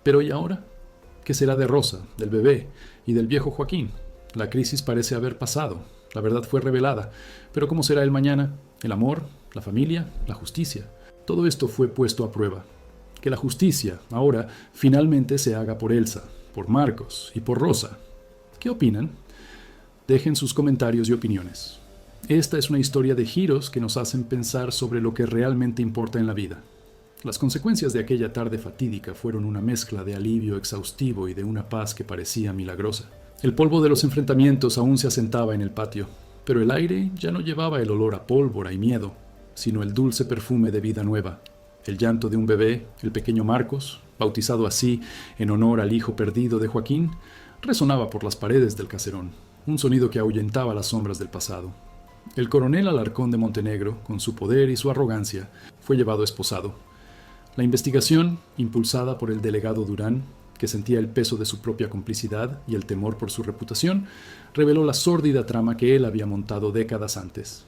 Pero ¿y ahora? ¿Qué será de Rosa, del bebé y del viejo Joaquín? La crisis parece haber pasado, la verdad fue revelada, pero ¿cómo será el mañana? El amor, la familia, la justicia. Todo esto fue puesto a prueba. Que la justicia, ahora, finalmente se haga por Elsa, por Marcos y por Rosa. ¿Qué opinan? Dejen sus comentarios y opiniones. Esta es una historia de giros que nos hacen pensar sobre lo que realmente importa en la vida. Las consecuencias de aquella tarde fatídica fueron una mezcla de alivio exhaustivo y de una paz que parecía milagrosa. El polvo de los enfrentamientos aún se asentaba en el patio, pero el aire ya no llevaba el olor a pólvora y miedo, sino el dulce perfume de vida nueva. El llanto de un bebé, el pequeño Marcos, bautizado así en honor al hijo perdido de Joaquín, resonaba por las paredes del caserón, un sonido que ahuyentaba las sombras del pasado. El coronel Alarcón de Montenegro, con su poder y su arrogancia, fue llevado esposado. La investigación, impulsada por el delegado Durán, que sentía el peso de su propia complicidad y el temor por su reputación, reveló la sórdida trama que él había montado décadas antes.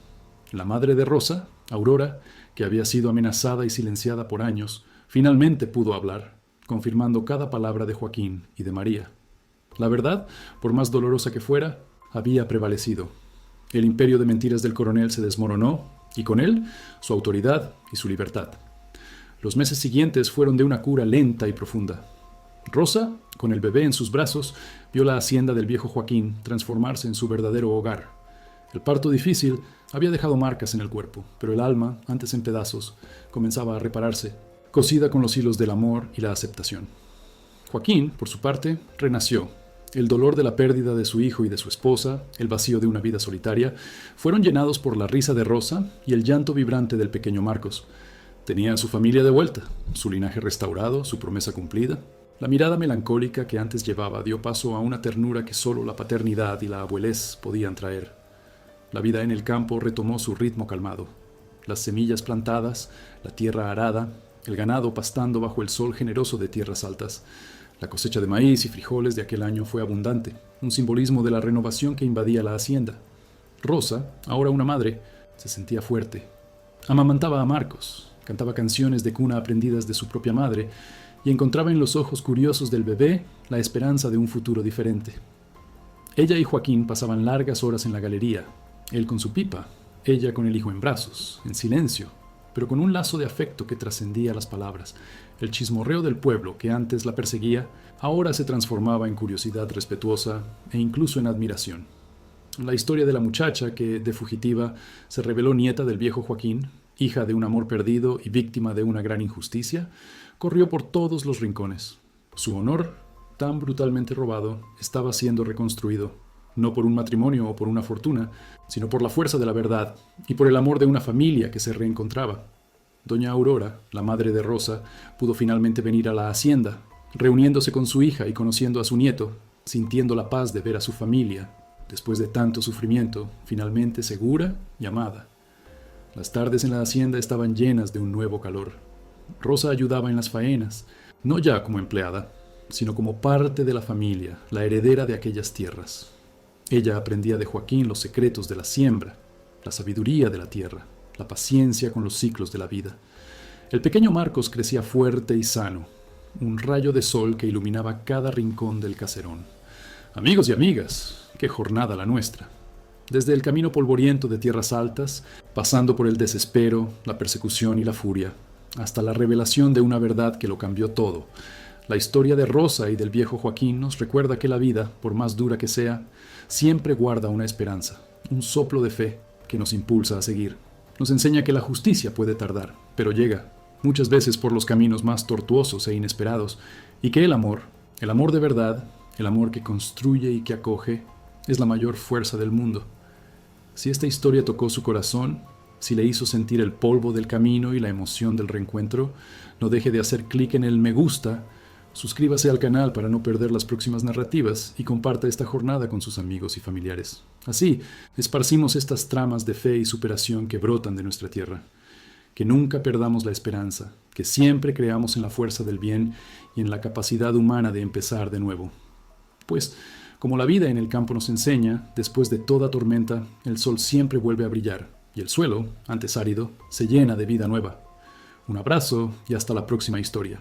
La madre de Rosa, Aurora, que había sido amenazada y silenciada por años, finalmente pudo hablar, confirmando cada palabra de Joaquín y de María. La verdad, por más dolorosa que fuera, había prevalecido. El imperio de mentiras del coronel se desmoronó, y con él, su autoridad y su libertad. Los meses siguientes fueron de una cura lenta y profunda. Rosa, con el bebé en sus brazos, vio la hacienda del viejo Joaquín transformarse en su verdadero hogar. El parto difícil había dejado marcas en el cuerpo, pero el alma, antes en pedazos, comenzaba a repararse, cosida con los hilos del amor y la aceptación. Joaquín, por su parte, renació. El dolor de la pérdida de su hijo y de su esposa, el vacío de una vida solitaria, fueron llenados por la risa de Rosa y el llanto vibrante del pequeño Marcos. Tenía a su familia de vuelta, su linaje restaurado, su promesa cumplida. La mirada melancólica que antes llevaba dio paso a una ternura que solo la paternidad y la abuelez podían traer. La vida en el campo retomó su ritmo calmado. Las semillas plantadas, la tierra arada, el ganado pastando bajo el sol generoso de tierras altas. La cosecha de maíz y frijoles de aquel año fue abundante, un simbolismo de la renovación que invadía la hacienda. Rosa, ahora una madre, se sentía fuerte. Amamantaba a Marcos, cantaba canciones de cuna aprendidas de su propia madre y encontraba en los ojos curiosos del bebé la esperanza de un futuro diferente. Ella y Joaquín pasaban largas horas en la galería, él con su pipa, ella con el hijo en brazos, en silencio, pero con un lazo de afecto que trascendía las palabras. El chismorreo del pueblo, que antes la perseguía, ahora se transformaba en curiosidad respetuosa e incluso en admiración. La historia de la muchacha que, de fugitiva, se reveló nieta del viejo Joaquín, hija de un amor perdido y víctima de una gran injusticia, corrió por todos los rincones. Su honor, tan brutalmente robado, estaba siendo reconstruido, no por un matrimonio o por una fortuna, sino por la fuerza de la verdad y por el amor de una familia que se reencontraba. Doña Aurora, la madre de Rosa, pudo finalmente venir a la hacienda, reuniéndose con su hija y conociendo a su nieto, sintiendo la paz de ver a su familia, después de tanto sufrimiento, finalmente segura y amada. Las tardes en la hacienda estaban llenas de un nuevo calor. Rosa ayudaba en las faenas, no ya como empleada, sino como parte de la familia, la heredera de aquellas tierras. Ella aprendía de Joaquín los secretos de la siembra, la sabiduría de la tierra, la paciencia con los ciclos de la vida. El pequeño Marcos crecía fuerte y sano, un rayo de sol que iluminaba cada rincón del caserón. Amigos y amigas, qué jornada la nuestra. Desde el camino polvoriento de tierras altas, pasando por el desespero, la persecución y la furia, hasta la revelación de una verdad que lo cambió todo. La historia de Rosa y del viejo Joaquín nos recuerda que la vida, por más dura que sea, siempre guarda una esperanza, un soplo de fe que nos impulsa a seguir. Nos enseña que la justicia puede tardar, pero llega, muchas veces por los caminos más tortuosos e inesperados, y que el amor de verdad, el amor que construye y que acoge, es la mayor fuerza del mundo. Si esta historia tocó su corazón, si le hizo sentir el polvo del camino y la emoción del reencuentro, no deje de hacer clic en el me gusta, suscríbase al canal para no perder las próximas narrativas y comparta esta jornada con sus amigos y familiares. Así, esparcimos estas tramas de fe y superación que brotan de nuestra tierra. Que nunca perdamos la esperanza, que siempre creamos en la fuerza del bien y en la capacidad humana de empezar de nuevo. Pues, como la vida en el campo nos enseña, después de toda tormenta, el sol siempre vuelve a brillar y el suelo, antes árido, se llena de vida nueva. Un abrazo y hasta la próxima historia.